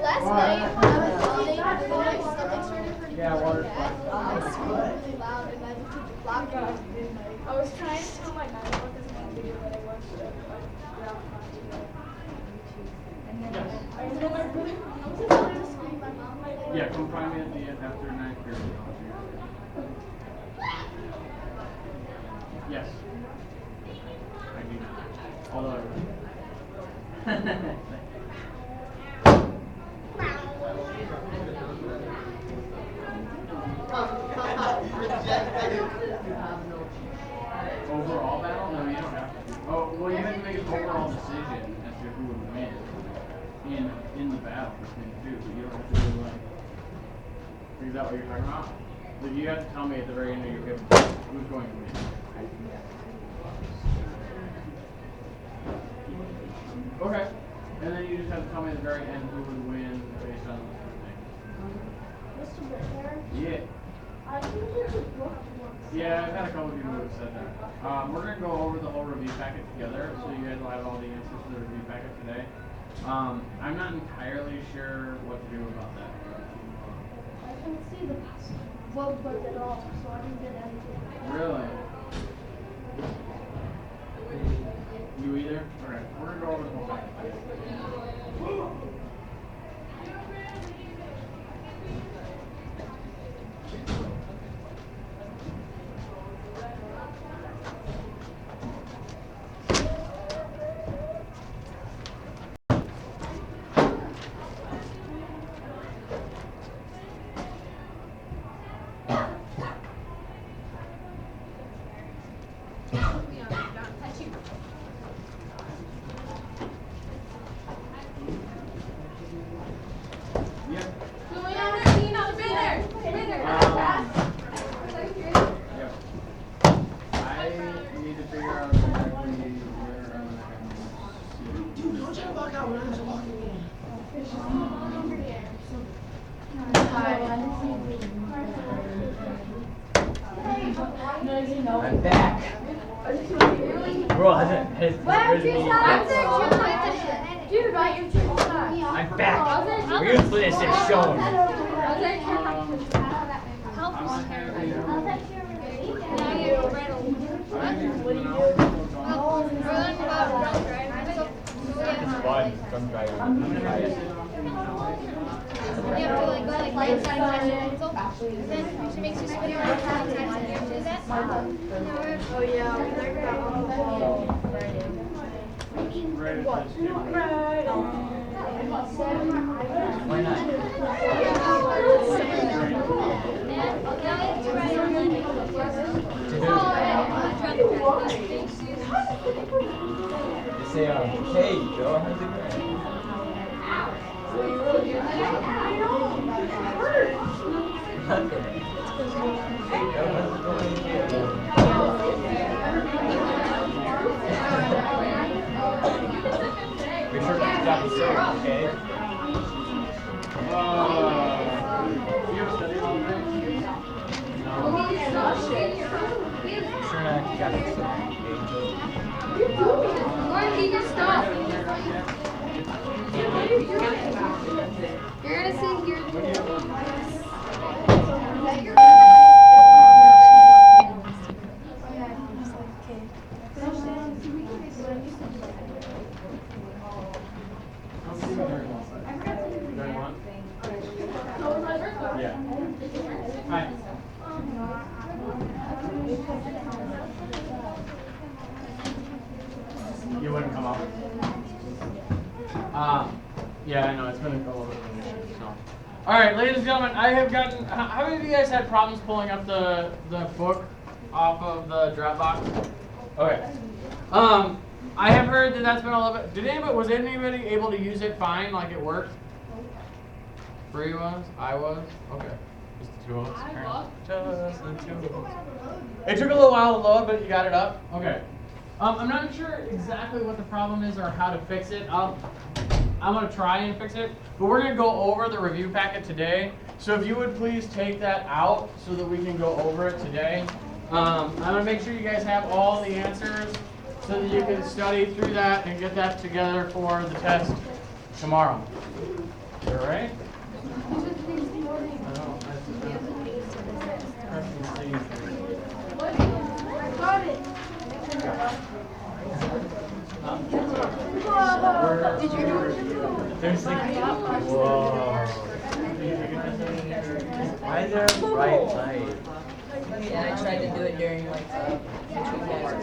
Last night when I was eating, my stomach started hurting Yeah, water's really bad. I was really loud and I just keep blocking it. I was trying to tell my dad about this one video that I watched of Yeah, come find me at the end after 9th period. Yes. I do not. Although overall battle? No, you don't have to. Oh, well, you have to make an overall decision as to who would win in the battle between the two, but you don't have to do like. Is that what you're talking about? Like you have to tell me at the very end of your game who's going to win. Okay. And then you just have to tell me at the very end who would win based on those two things. Yeah. I think there's a book once. Yeah, I've had a couple of people who have said that. We're going to go over the whole review packet together, so you guys will have all the answers to the review packet today. I'm not entirely sure what to do about that. I couldn't see the vote book at all, so I didn't get anything. Really? You either? Okay, we're going to go over the whole I'm back. Bro, has Dude, right, you're too I'm back. We're gonna finish this show. It's fun. Drunk driving. You have to like go like right side then she makes you spin around 10 times and you do that. Oh yeah, we learned about all Why not? They say, hey, Joe, how's it going? Nothing. Hey, Joe, how's it going here? Be sure to keep that safe, okay? You have studied all night? Be sure to keep that safe, okay, Joe? Lauren, keep your stuff. You're gonna see here. Yeah. Hi. You wouldn't come up. Yeah, I know, it's been a little bit of an issue, so. Alright, ladies and gentlemen, I have gotten, how many of you guys had problems pulling up the book off of the Dropbox? Okay. I have heard that that's been a little bit, was anybody able to use it fine, like it worked? Bree was? I was? Okay. Just the two of us? Just the two of us. It took a little while to load, but you got it up? Okay. I'm not sure exactly what the problem is or how to fix it. I'm going to try and fix it, but we're going to go over the review packet today. So if you would please take that out so that we can go over it today. I'm going to make sure you guys have all the answers so that you can study through that and get that together for the test tomorrow. All right? Did you do it? There's like, whoa. Why is there a bright light? Yeah, I tried to do it during like between guys.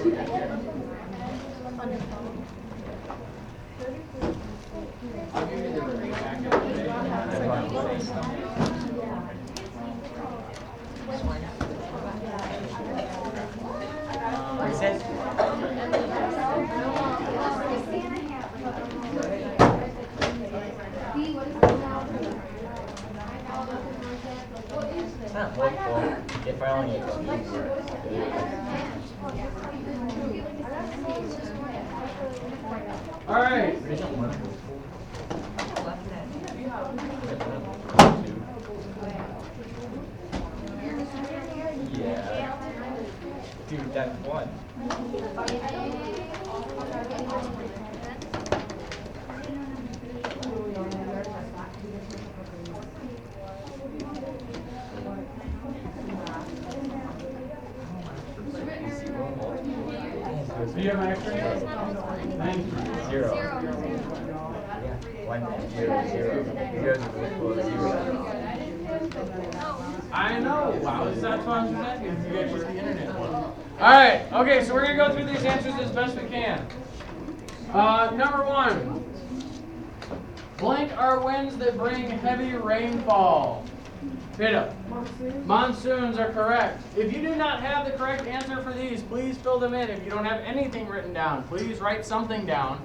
I'll give you the review packet today. Is it? It's not hopeful if I only excuse words. All right. Yeah. Dude, that's one. Do you have my X-ray? Thank you. Zero. Yeah. 1, 0, 0. You guys are equal to 0. I know. Wow, that's why I'm saying. You guys use the internet one. All right. Okay, so we're gonna go through these answers as best we can. Number 1. Blank are winds that bring heavy rainfall. Beta. Monsoons are correct. If you do not have the correct answer for these, please fill them in. If you don't have anything written down, please write something down,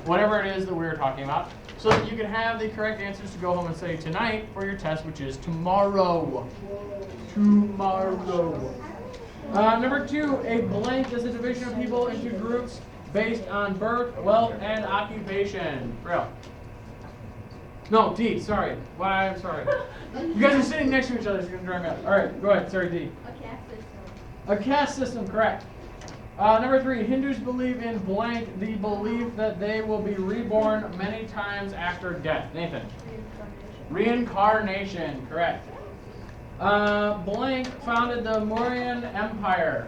whatever it is that we're talking about, so that you can have the correct answers to go home and say tonight for your test, which is tomorrow. Tomorrow. Number 2, a blank is a division of people into groups based on birth, wealth, and occupation. Real. No, D, sorry. Why, I'm sorry. You guys are sitting next to each other, so you're going to drive me out. All right, go ahead. Sorry, D. A caste system. A caste system, correct. Number 3, Hindus believe in blank, the belief that they will be reborn many times after death. Nathan. Reincarnation, correct. Blank founded the Mauryan Empire.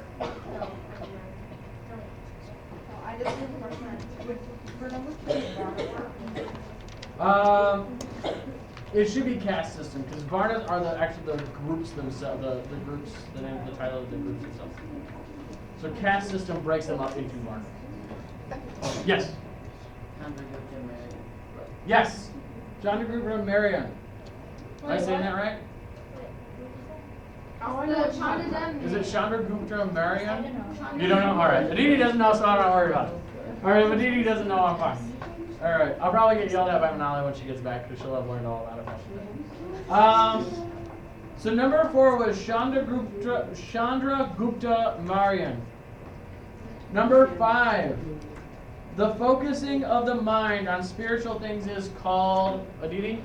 I just have a question. For number 2, It should be caste system because Varnas are the groups themselves, the groups, the name, the title of the groups themselves. So caste system breaks them up into Varnas. Yes. Yes. Chandragupta Maurya. Am I saying that right? Oh, I know what Chandra Is it Chandragupta Maurya? You don't know? All right. Aditi doesn't know, so I don't worry about it. All right, if Aditi doesn't know, I'm fine. All right. I'll probably get yelled at by Manali when she gets back because she'll have learned all about it. So number 4 was Chandragupta Maurya. Number 5. The focusing of the mind on spiritual things is called, Aditi?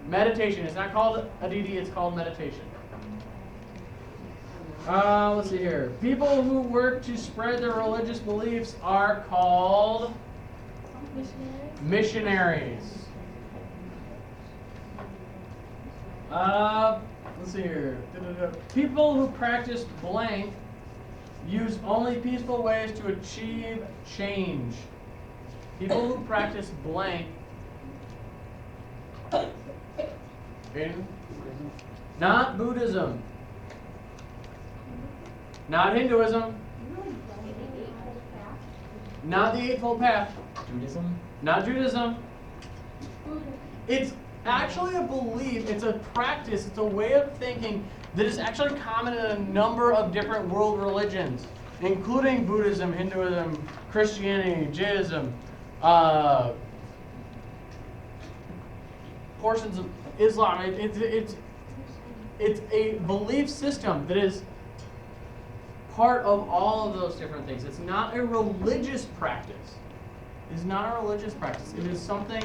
Meditation. It's not called Aditi, it's called meditation. Let's see here. People who work to spread their religious beliefs are called missionaries. Let's see here. People who practice blank use only peaceful ways to achieve change. People who practice blank in not Buddhism, not Hinduism, not the Eightfold Path, Judaism? not Judaism. It's actually a belief, it's a practice, it's a way of thinking that is actually common in a number of different world religions, including Buddhism, Hinduism, Christianity, Judaism, portions of Islam. It's a belief system that is part of all of those different things. It's not a religious practice. It's not a religious practice. It is something,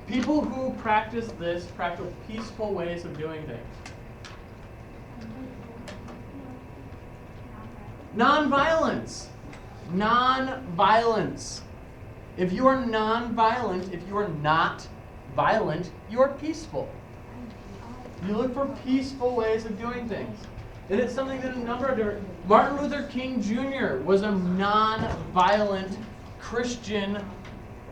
people who practice this practice peaceful ways of doing things. Non-violence. Non-violence. If you are non-violent, if you are not violent, you are peaceful. You look for peaceful ways of doing things. And it's something that a number of different... Martin Luther King Jr. was a non-violent Christian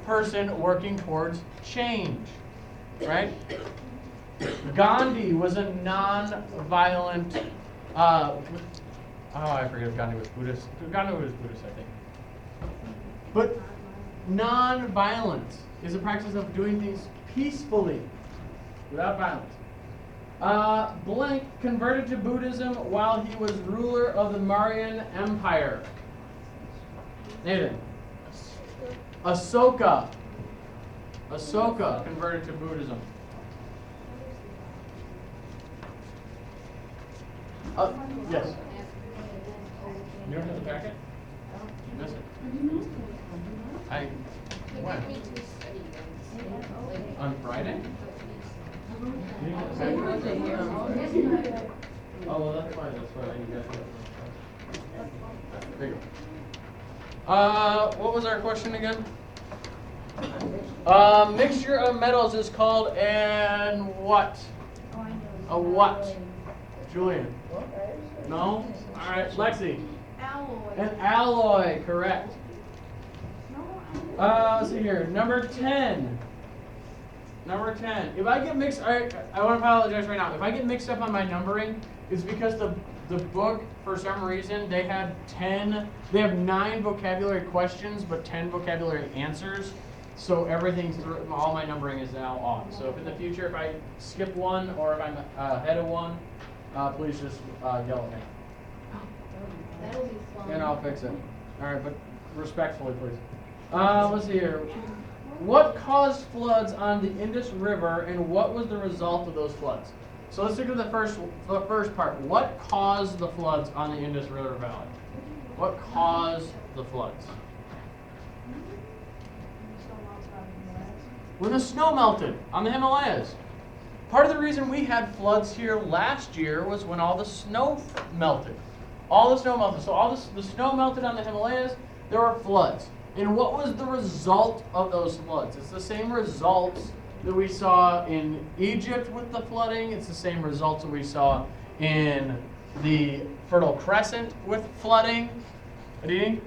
person working towards change. Right? Gandhi was a non-violent... I forget if Gandhi was Buddhist. Gandhi was Buddhist, I think. But non-violence is a practice of doing things peacefully, without violence. Blank converted to Buddhism while he was ruler of the Mauryan Empire. Nathan. Ashoka. Ashoka converted to Buddhism. Yes. You don't have the packet? You missed it. When? On Friday? Oh, well, that's fine. That's fine. You got it. There you go. What was our question again? Mixture of metals is called an what? A what? Julian? No? All right, Lexi. Alloy. An alloy, correct. Let's see here. Number 10. Number 10. If I get mixed, I want to apologize right now. If I get mixed up on my numbering, it's because the book, for some reason, they have 9 vocabulary questions, but 10 vocabulary answers. So all my numbering is now off. So if in the future, if I skip one or if I'm ahead of one, please just yell at me. That'll be fun. And I'll fix it. All right, but respectfully, please. Let's see here. What caused floods on the Indus River, and what was the result of those floods? So let's stick with the first part. What caused the floods on the Indus River Valley? What caused the floods? When the snow melted on the Himalayas. Part of the reason we had floods here last year was when all the snow melted. All the snow melted. So all the snow melted on the Himalayas, there were floods. And what was the result of those floods? It's the same results that we saw in Egypt with the flooding. It's the same results that we saw in the Fertile Crescent with flooding. Ready?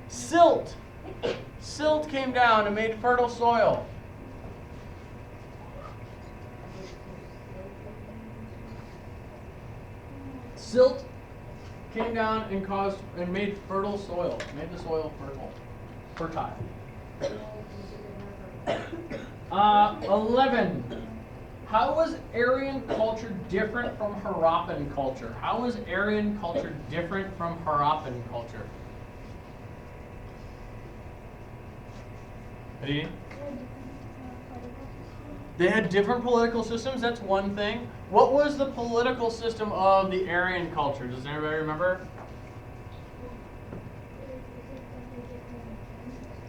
Silt. Silt came down and made fertile soil. Silt came down and made fertile soil, made the soil fertile. 11. How was Aryan culture different from Harappan culture? How was Aryan culture different from Harappan culture? Ready? They had different political systems, that's one thing. What was the political system of the Aryan culture? Does anybody remember?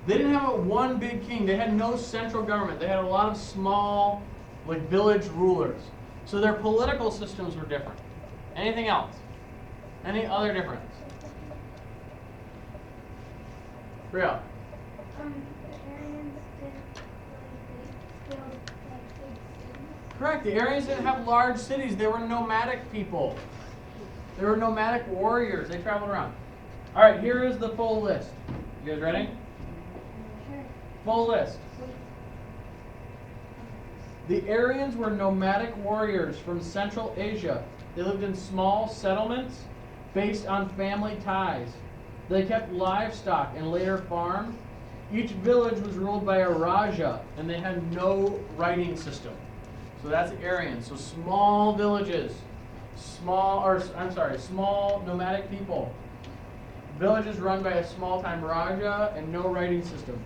They didn't have one big king. They had no central government. They had a lot of small, like village rulers. So their political systems were different. Anything else? Any other difference? Real. Correct. The Aryans didn't have large cities. They were nomadic people. They were nomadic warriors. They traveled around. All right, here is the full list. You guys ready? Full list. The Aryans were nomadic warriors from Central Asia. They lived in small settlements based on family ties. They kept livestock and later farmed. Each village was ruled by a Raja, and they had no writing system. So that's Aryan. So small villages, small nomadic people. Villages run by a small-time Raja and no writing system.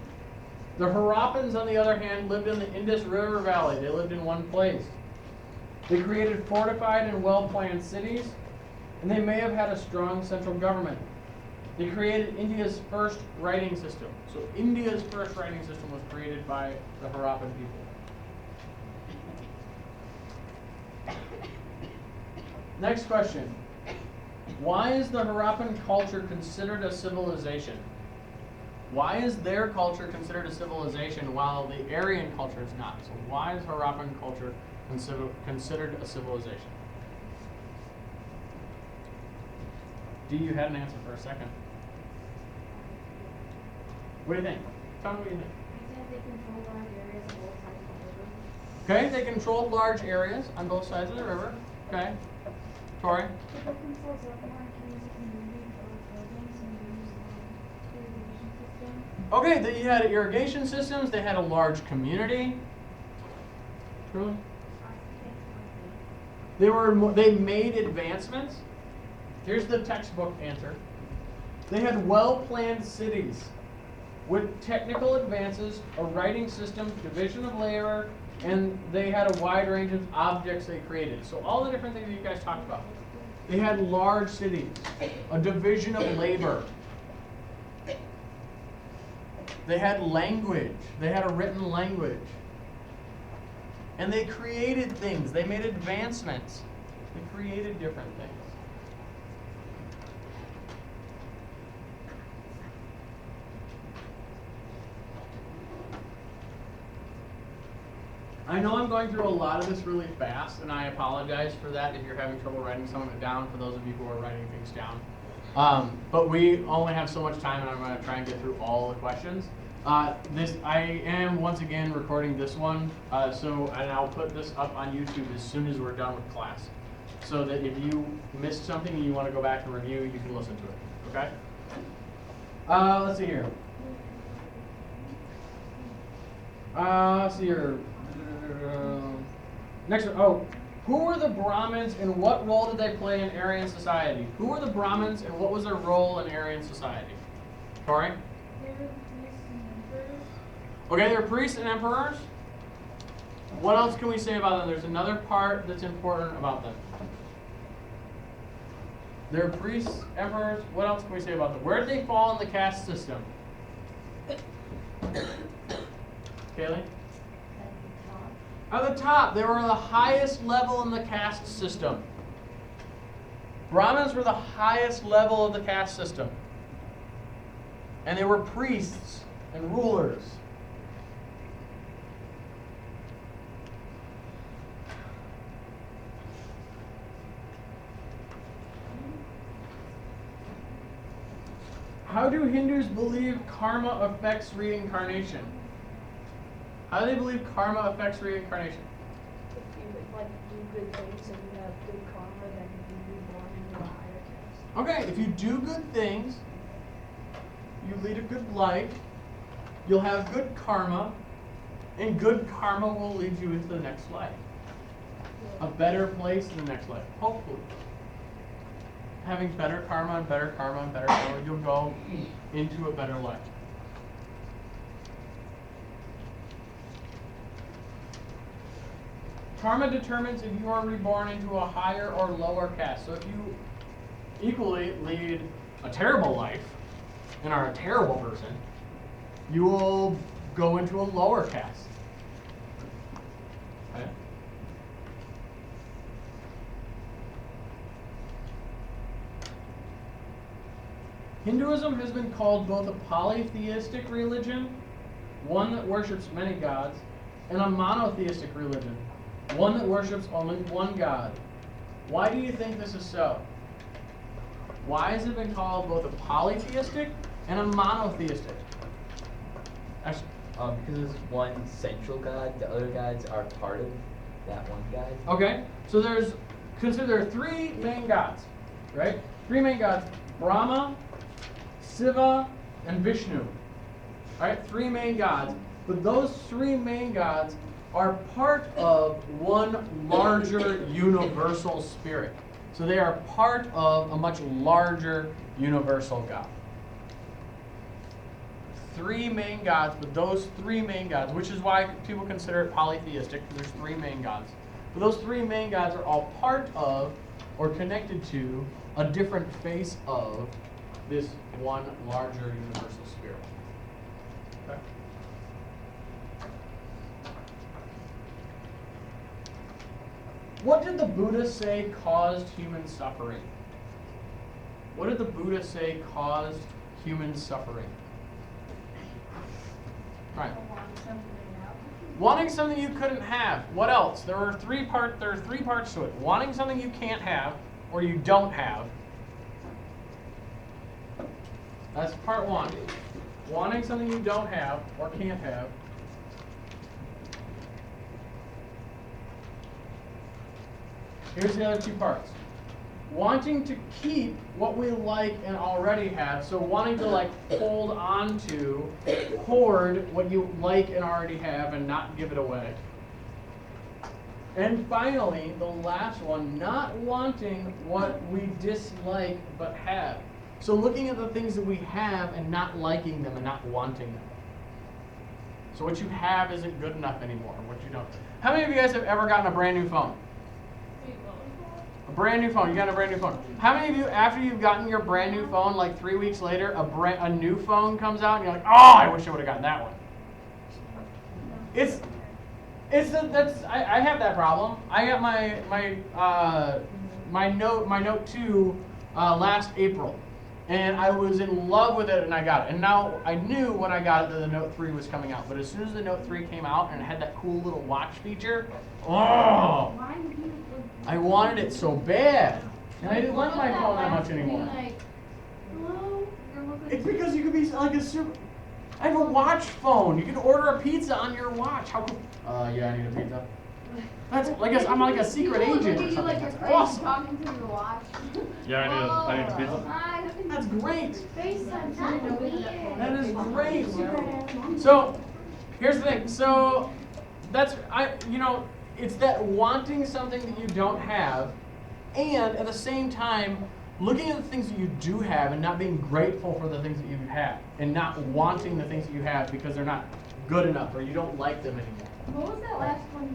The Harappans, on the other hand, lived in the Indus River Valley. They lived in one place. They created fortified and well-planned cities, and they may have had a strong central government. They created India's first writing system. So India's first writing system was created by the Harappan people. Next question. Why is the Harappan culture considered a civilization? Why is their culture considered a civilization while the Aryan culture is not? So why is Harappan culture considered a civilization? D, you had an answer for a second. What do you think? Tell me what you think. Okay, they controlled large areas on both sides of the river. Okay. Tori? Okay, they had irrigation systems, they had a large community. Truly? They made advancements. Here's the textbook answer. They had well-planned cities with technical advances, a writing system, division of labor, and they had a wide range of objects they created. So all the different things that you guys talked about. They had large cities, a division of labor. They had language. They had a written language. And they created things. They made advancements. They created different things. I know I'm going through a lot of this really fast, and I apologize for that if you're having trouble writing some of it down, for those of you who are writing things down. But we only have so much time, and I'm going to try and get through all the questions. I am, once again, recording this one, and I'll put this up on YouTube as soon as we're done with class, so that if you missed something and you want to go back and review, you can listen to it, okay? Let's see here. Let's see here. Next one. Who were the Brahmins and what role did they play in Aryan society? Who were the Brahmins and what was their role in Aryan society? Tori? Okay, they're priests and emperors. What else can we say about them? There's another part that's important about them. They're priests, emperors. What else can we say about them? Where did they fall in the caste system? Kaylee? At the top, they were the highest level in the caste system. Brahmins were the highest level of the caste system. And they were priests and rulers. How do Hindus believe karma affects reincarnation? How do they believe karma affects reincarnation? If you like do good things and you have good karma, then you can be born into a higher caste. Okay, if you do good things, you lead a good life, you'll have good karma, and good karma will lead you into the next life. A better place in the next life, hopefully. Having better karma and better karma and better karma, you'll go into a better life. Karma determines if you are reborn into a higher or lower caste. So if you equally lead a terrible life and are a terrible person, you will go into a lower caste. Okay? Hinduism has been called both a polytheistic religion, one that worships many gods, and a monotheistic religion, one that worships only one god. Why do you think this is so? Why has it been called both a polytheistic and a monotheistic? Actually, Because there's one central god, the other gods are part of that one god. okay, so consider there are three main gods, right? Three main gods: Brahma, Shiva, and Vishnu. All right, three main gods. But those three main gods are part of one larger universal spirit. So they are part of a much larger universal God. Three main gods, but those three main gods, which is why people consider it polytheistic, because there's three main gods. But those three main gods are all part of or connected to a different face of this one larger universal spirit. Okay? What did the Buddha say caused human suffering? What did the Buddha say caused human suffering? Right. Wanting something you couldn't have. What else? There are three parts to it. Wanting something you can't have or you don't have. That's part one. Wanting something you don't have or can't have. Here's the other two parts. Wanting to keep what we like and already have, so wanting to like hold on to, hoard what you like and already have and not give it away. And finally, the last one, not wanting what we dislike but have. So looking at the things that we have and not liking them and not wanting them. So what you have isn't good enough anymore, what you don't. How many of you guys have ever gotten a brand new phone? A brand new phone. You got a brand new phone. How many of you, after you've gotten your brand new phone, like 3 weeks later, a new phone comes out and you're like, oh, I wish I would have gotten that one. I have that problem. I got my Note 2 last April, and I was in love with it, and I got it. And now I knew when I got it that the Note 3 was coming out. But as soon as the Note 3 came out and it had that cool little watch feature, oh, I wanted it so bad, and I didn't like my phone that much anymore. It's because you could be like a super. I have a watch phone. You can order a pizza on your watch. How cool? Yeah, I need a pizza. That's like I'm like a secret agent or something. That's awesome. Talking to your watch. Yeah, I need a pizza. That's great. That is great. So, here's the thing. So, it's that wanting something that you don't have, and at the same time, looking at the things that you do have and not being grateful for the things that you have, and not wanting the things that you have because they're not good enough or you don't like them anymore. What was that last one?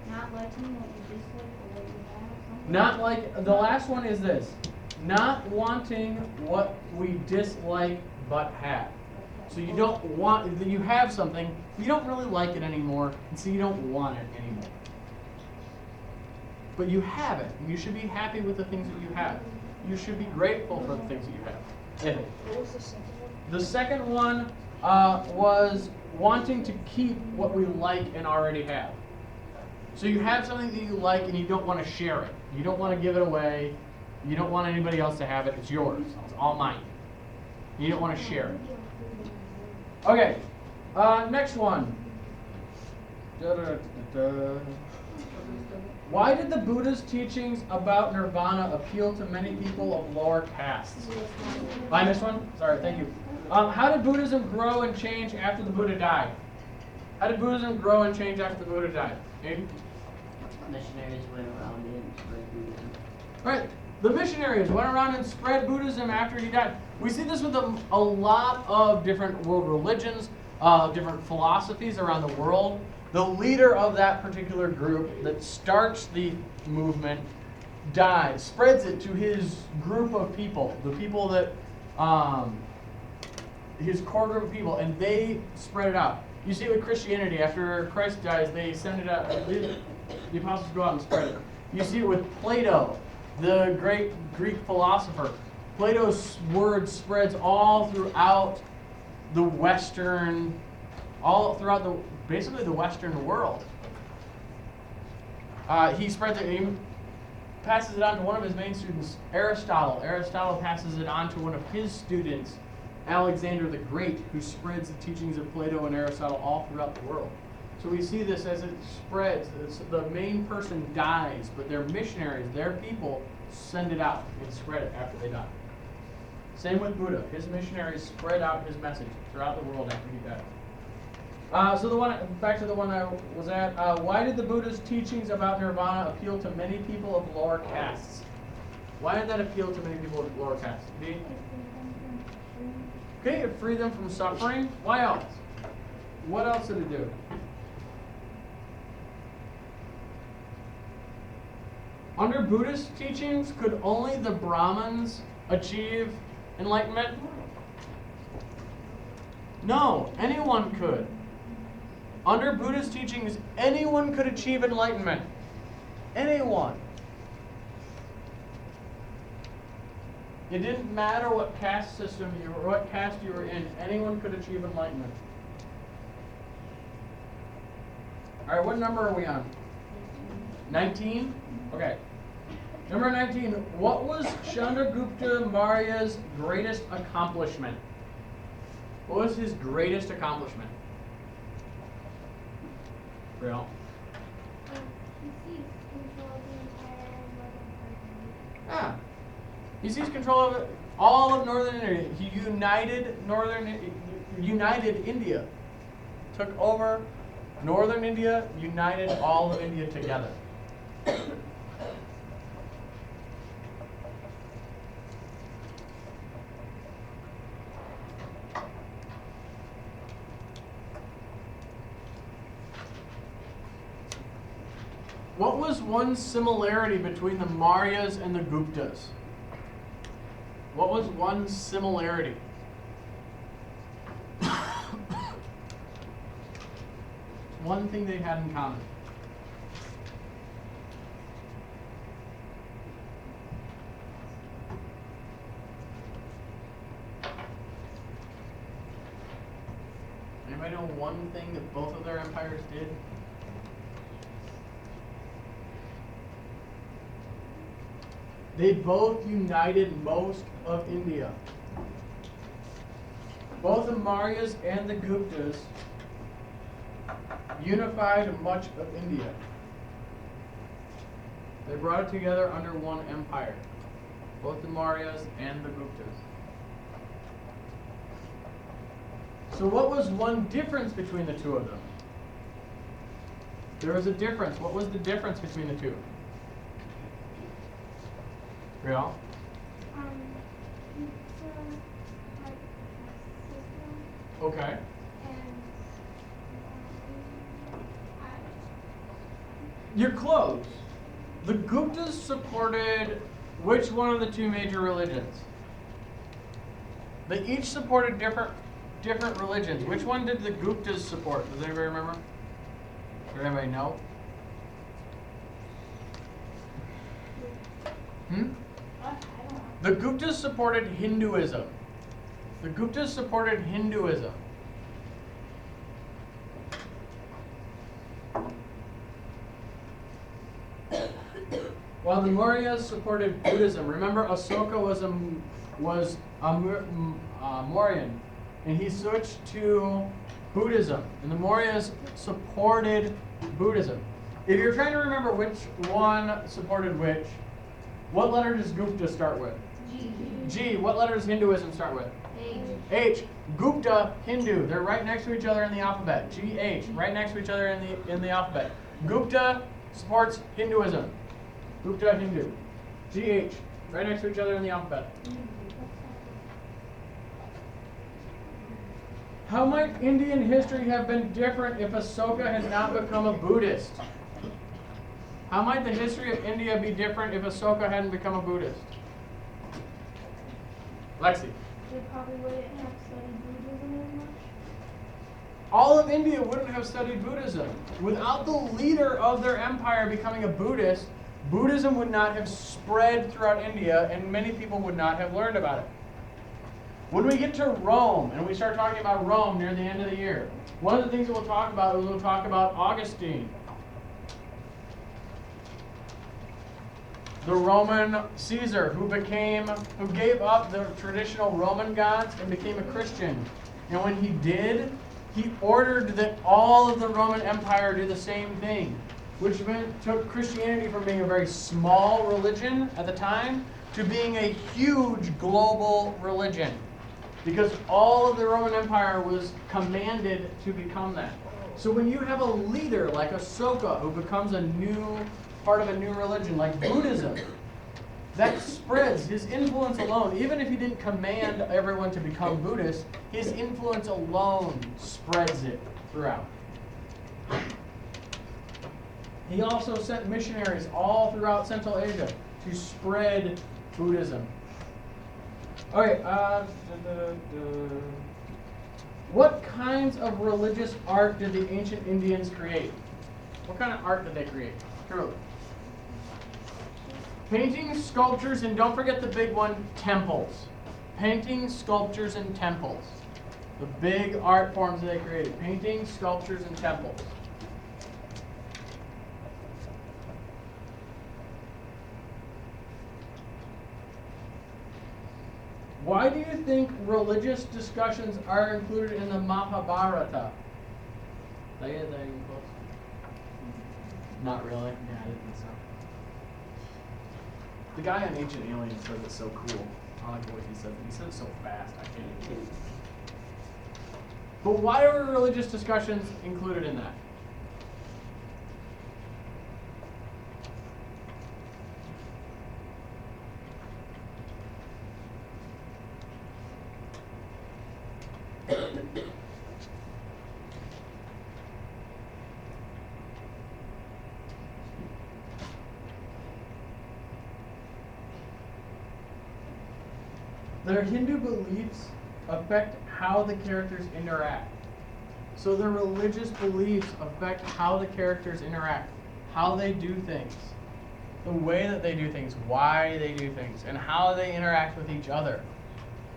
Not liking what you dislike or what you have? Not like, the last one is this. Not wanting what we dislike but have. So you don't want, you have something, you don't really like it anymore, and so you don't want it anymore. But you have it, and you should be happy with the things that you have. You should be grateful for the things that you have. What was the second one? The second one was wanting to keep what we like and already have. So you have something that you like and you don't want to share it. You don't want to give it away. You don't want anybody else to have it. It's yours. It's all mine. You don't want to share it. Okay, next one. Why did the Buddha's teachings about nirvana appeal to many people of lower castes? I missed one? Sorry, thank you. How did Buddhism grow and change after the Buddha died? How did Buddhism grow and change after the Buddha died? Aiden? Missionaries went around and spread Buddhism. Right. The missionaries went around and spread Buddhism after he died. We see this with a lot of different world religions, different philosophies around the world. The leader of that particular group that starts the movement dies, spreads it to his group of people, the people that, his core group of people, and they spread it out. You see it with Christianity. After Christ dies, they send it out, the apostles go out and spread it. You see it with Plato, the great Greek philosopher. Plato's word spreads all throughout the Western, basically the Western world. He spreads it, he passes it on to one of his main students, Aristotle. Aristotle passes it on to one of his students, Alexander the Great, who spreads the teachings of Plato and Aristotle all throughout the world. So we see this as it spreads. The main person dies, but their missionaries, their people, send it out and spread it after they die. Same with Buddha. His missionaries spread out his message throughout the world after he died. So back to the one I was at. Why did the Buddha's teachings about nirvana appeal to many people of lower castes? Why did that appeal to many people of lower castes? Okay, to free them from suffering. Why else? What else did it do? Under Buddhist teachings, could only the Brahmins achieve enlightenment? No, anyone could. Under Buddhist teachings, anyone could achieve enlightenment. Anyone. It didn't matter what caste system you were, what caste you were in, anyone could achieve enlightenment. All right, what number are we on? 19? Okay. Number 19, what was Chandragupta Maurya's greatest accomplishment? What was his greatest accomplishment? Real? Ah. He seized control of all of northern India. He united India. Took over northern India, united all of India together. What was one similarity between the Mauryas and the Guptas? What was one similarity? One thing they had in common. Anybody know one thing that both of their empires did? They both united most of India. Both the Mauryas and the Guptas unified much of India. They brought it together under one empire. Both the Mauryas and the Guptas. So what was one difference between the two of them? There was a difference. What was the difference between the two? Real? Okay. You're close. The Guptas supported which one of the two major religions? They each supported different different religions. Which one did the Guptas support? Does anybody remember? Does anybody know? The Guptas supported Hinduism. The Guptas supported Hinduism. While the Mauryas supported Buddhism. Remember, Asoka was a Mauryan, and he switched to Buddhism. And the Mauryas supported Buddhism. If you're trying to remember which one supported which, what letter does Gupta start with? G. G. What letter does Hinduism start with? H. H. Gupta, Hindu. They're right next to each other in the alphabet. G, H. Right next to each other in the alphabet. Gupta supports Hinduism. Gupta, Hindu. G, H. Right next to each other in the alphabet. How might Indian history have been different if Asoka had not become a Buddhist? How might the history of India be different if Asoka hadn't become a Buddhist? Lexi. They probably wouldn't have studied Buddhism as much. All of India wouldn't have studied Buddhism. Without the leader of their empire becoming a Buddhist, Buddhism would not have spread throughout India, and many people would not have learned about it. When we get to Rome, and we start talking about Rome near the end of the year, one of the things that we'll talk about is we'll talk about Augustine. The Roman Caesar who gave up the traditional Roman gods and became a Christian. And when he did, he ordered that all of the Roman Empire do the same thing, which took Christianity from being a very small religion at the time to being a huge global religion. Because all of the Roman Empire was commanded to become that. So when you have a leader like Asoka who becomes a new part of a new religion like Buddhism, that spreads. His influence alone, even if he didn't command everyone to become Buddhist, his influence alone spreads it throughout. He also sent missionaries all throughout Central Asia to spread Buddhism. Okay, what kinds of religious art did the ancient Indians create? What kind of art did they create? Truly. Paintings, sculptures, and don't forget the big one, temples. Paintings, sculptures, and temples. The big art forms that they created. Paintings, sculptures, and temples. Why do you think religious discussions are included in the Mahabharata? Did I get that even close? Not really. Yeah, I didn't think so. The guy on Ancient Aliens says it's so cool. I like the way he says it. He says it so fast, I can't even. But why are religious discussions included in that? Their Hindu beliefs affect how the characters interact. So their religious beliefs affect how the characters interact, how they do things, the way that they do things, why they do things, and how they interact with each other.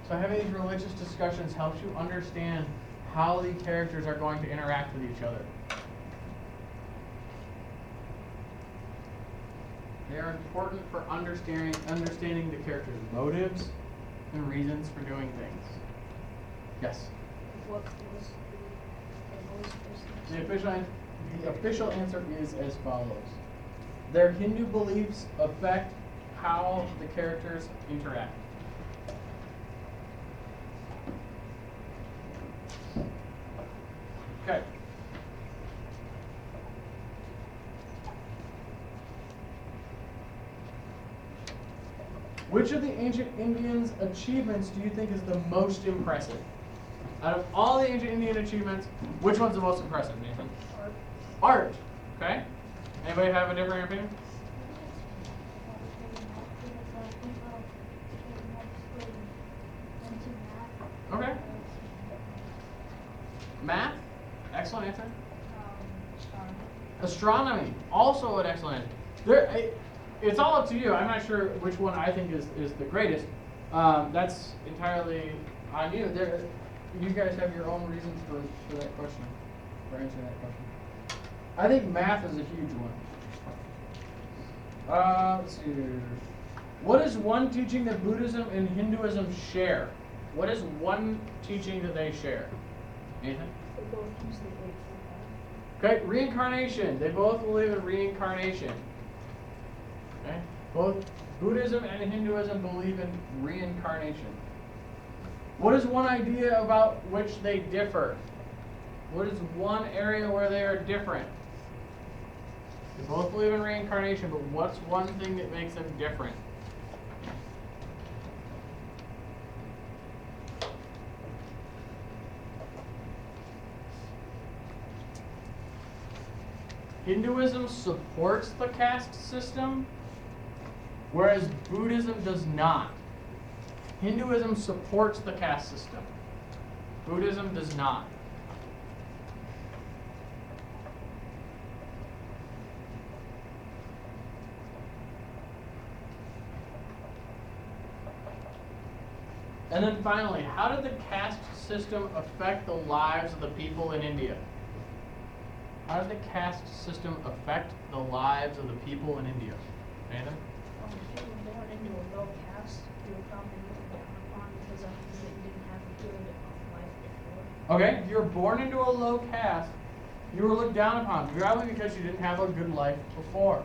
So having these religious discussions helps you understand how the characters are going to interact with each other. They are important for understanding the characters' motives and reasons for doing things. Yes? What was the voice person? The official answer is as follows. Their Hindu beliefs affect how the characters interact. Okay. Which of the ancient Indians' achievements do you think is the most impressive? Out of all the ancient Indian achievements, which one's the most impressive, Nathan? Art. Okay. Anybody have a different opinion? Okay. Math? Excellent answer. Astronomy. Astronomy, also an excellent answer. It's all up to you. I'm not sure which one I think is the greatest. That's entirely on you. You guys have your own reasons for that question, for answering that question. I think math is a huge one. Let's see here. What is one teaching that Buddhism and Hinduism share? What is one teaching that they share? Nathan? They both use the Eightfold Path. Okay, reincarnation. They both believe in reincarnation. Okay? Both Buddhism and Hinduism believe in reincarnation. What is one idea about which they differ? What is one area where they are different? They both believe in reincarnation, but what's one thing that makes them different? Hinduism supports the caste system, whereas Buddhism does not. Hinduism supports the caste system. Buddhism does not. And then finally, how did the caste system affect the lives of the people in India? How did the caste system affect the lives of the people in India? Nathan? If you were born into a low caste, you were probably looked down upon because you didn't have a good life before. Okay, if you were born into a low caste, you were looked down upon, probably because you didn't have a good life before.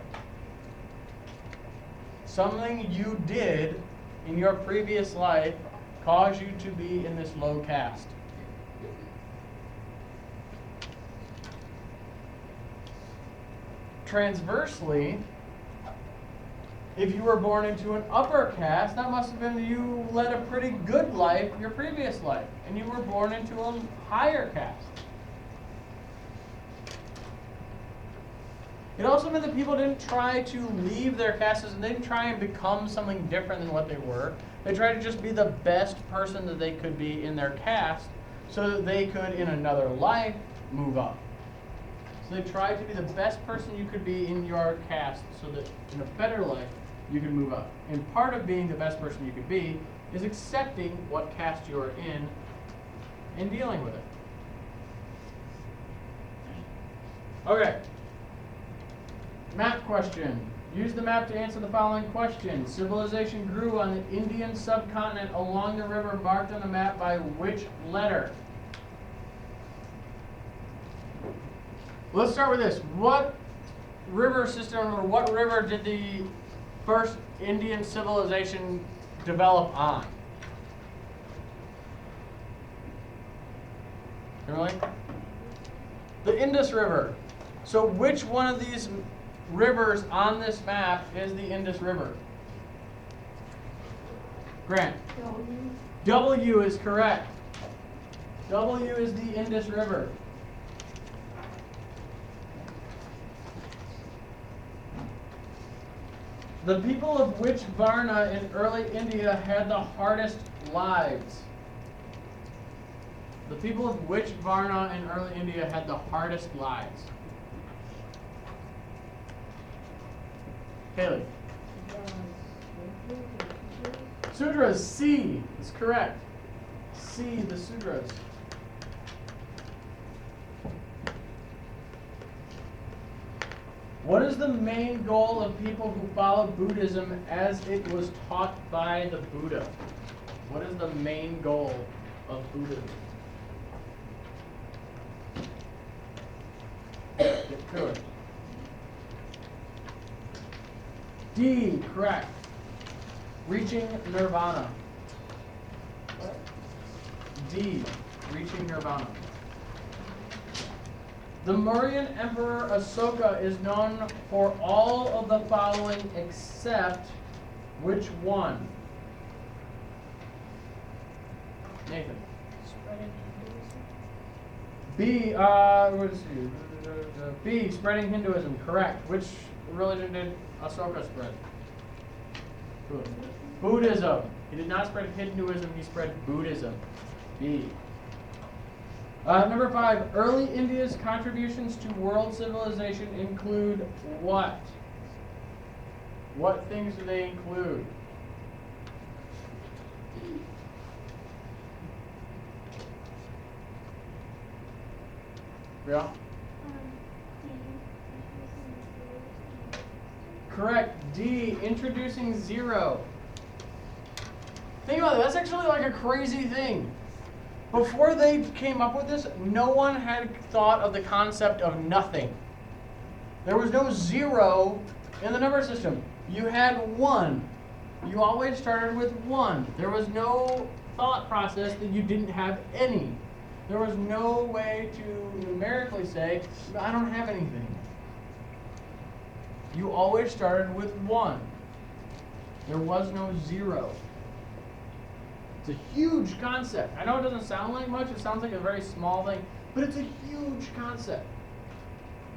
Something you did in your previous life caused you to be in this low caste. Transversely, if you were born into an upper caste, that must have been you led a pretty good life your previous life, and you were born into a higher caste. It also meant that people didn't try to leave their castes and they didn't try and become something different than what they were. They tried to just be the best person that they could be in their caste so that they could, in another life, move up. So they tried to be the best person you could be in your caste so that in a better life, you could move up. And part of being the best person you could be is accepting what caste you are in and dealing with it. Okay. Map question. Use the map to answer the following question. Civilization grew on the Indian subcontinent along the river marked on the map by which letter? Let's start with this. What river system or what river did the first Indian civilization develop on? Really? The Indus River. So which one of these rivers on this map is the Indus River? Grant. W is correct. W is the Indus River. The people of which Varna in early India had the hardest lives? The people of which Varna in early India had the hardest lives? Haley. Sudras, C is correct. C, the Sudras. What is the main goal of people who follow Buddhism as it was taught by the Buddha? What is the main goal of Buddhism? Get to it. D, correct. Reaching nirvana. D, reaching nirvana. The Mauryan Emperor Asoka is known for all of the following except which one? Nathan. Spreading Hinduism. B, let's see. B, spreading Hinduism, correct. Which religion did Asoka spread? Good. Buddhism. He did not spread Hinduism, he spread Buddhism. B. Number 5, early India's contributions to world civilization include what? What things do they include? Yeah? Correct. D, introducing zero. Think about it. That's actually like a crazy thing. Before they came up with this, no one had thought of the concept of nothing. There was no zero in the number system. You had 1. You always started with 1. There was no thought process that you didn't have any. There was no way to numerically say, I don't have anything. You always started with 1. There was no 0. It's a huge concept. I know it doesn't sound like much. It sounds like a very small thing, but it's a huge concept.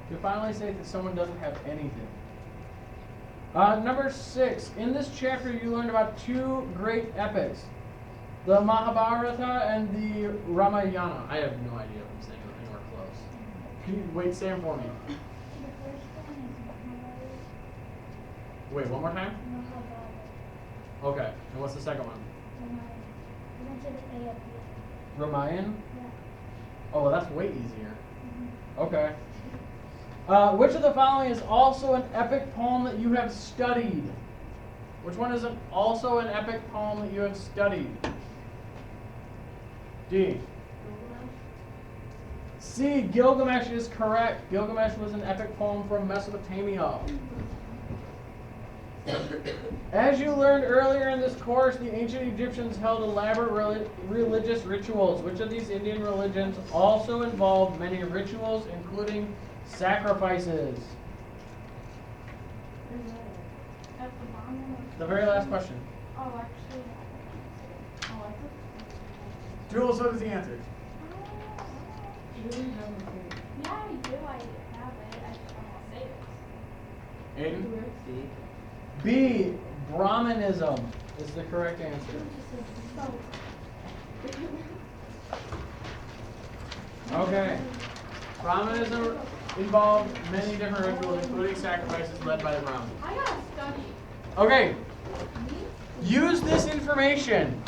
To finally say that someone doesn't have anything. Number 6. In this chapter, you learned about 2 great epics. The Mahabharata and the Ramayana. I have no idea if I'm saying anywhere close. Can you wait, say them for me? Wait, one more time? Okay. And what's the second one? Ramayan? Oh, well, that's way easier. Okay. Which of the following is also an epic poem that you have studied? Which one is also an epic poem that you have studied? D. C. Gilgamesh is correct. Gilgamesh was an epic poem from Mesopotamia. As you learned earlier in this course, the ancient Egyptians held elaborate religious rituals. Which of these Indian religions also involved many rituals, including sacrifices? The very last question. Oh, actually, Jules, what is the answer? yeah, I do. I have it. I just don't want to say it. Aiden? B. Brahmanism is the correct answer. Okay. Brahmanism involved many different rituals, including sacrifices led by the Brahmins. I gotta study. Okay. Use this information.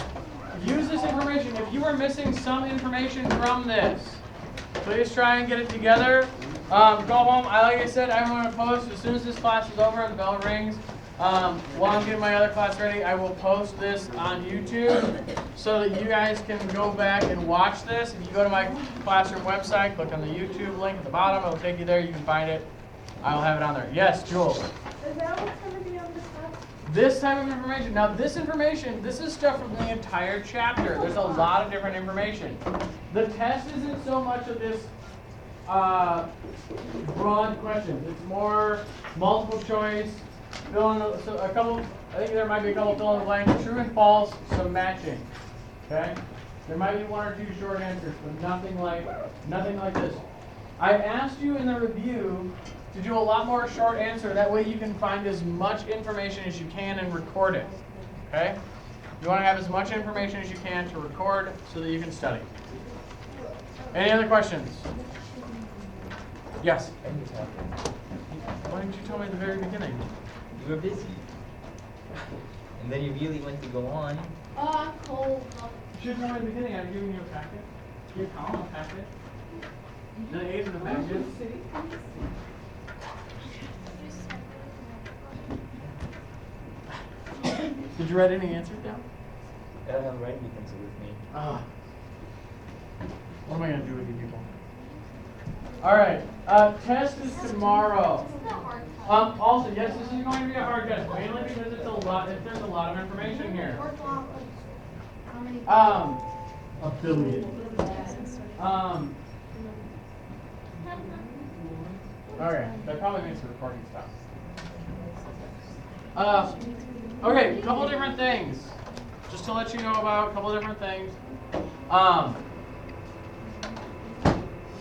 Use this information. If you are missing some information from this, please try and get it together. Go home. Like I said, I'm going to post as soon as this class is over and the bell rings. While I'm getting my other class ready, I will post this on YouTube so that you guys can go back and watch this. If you go to my classroom website, click on the YouTube link at the bottom. It'll take you there. You can find it. I will have it on there. Yes, Jules. Is that what's going to be on this class? This type of information. Now, this information, this is stuff from the entire chapter. There's a lot of different information. The test isn't so much of this broad questions. It's more multiple choice. Fill in a couple. I think there might be a couple fill in the blanks. True and false. Some matching. Okay. There might be 1 or 2 short answers, but nothing like this. I asked you in the review to do a lot more short answer. That way you can find as much information as you can and record it. Okay? You want to have as much information as you can to record so that you can study. Any other questions? Yes? Why didn't you tell me at the very beginning? You were busy. And then you really went to go on. Oh, I'm cold. You should have told me at the beginning. I've given you a packet. Give Colin a packet. The A's in the packet. Did you write any answers down? I don't have a writing utensil with me. What am I going to do with you people? All right. Test is tomorrow. Also, yes, this is going to be a hard test, mainly because it's a lot. There's a lot of information here. Affiliate. Okay, that probably makes the recording stop. Okay, a couple different things. Just to let you know about a couple different things.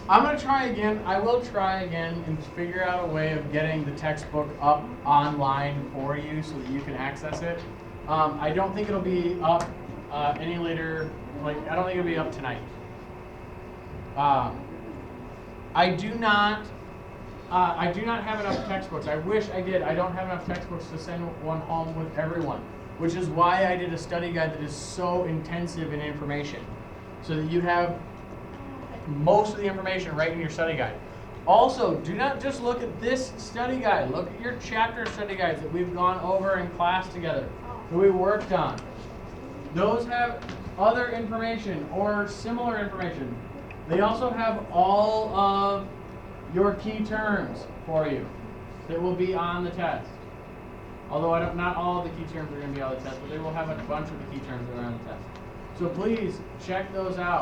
I'm going to try again. I will try again and figure out a way of getting the textbook up online for you so that you can access it. I don't think it'll be up any later. I don't think it'll be up tonight. I do not have enough textbooks. I wish I did. I don't have enough textbooks to send one home with everyone, which is why I did a study guide that is so intensive in information, so that you have most of the information right in your study guide. Also, do not just look at this study guide. Look at your chapter study guides that we've gone over in class together, that we worked on. Those have other information or similar information. They also have all of your key terms for you that will be on the test. Although not all of the key terms are going to be on the test, but they will have a bunch of the key terms that are on the test. So please check those out.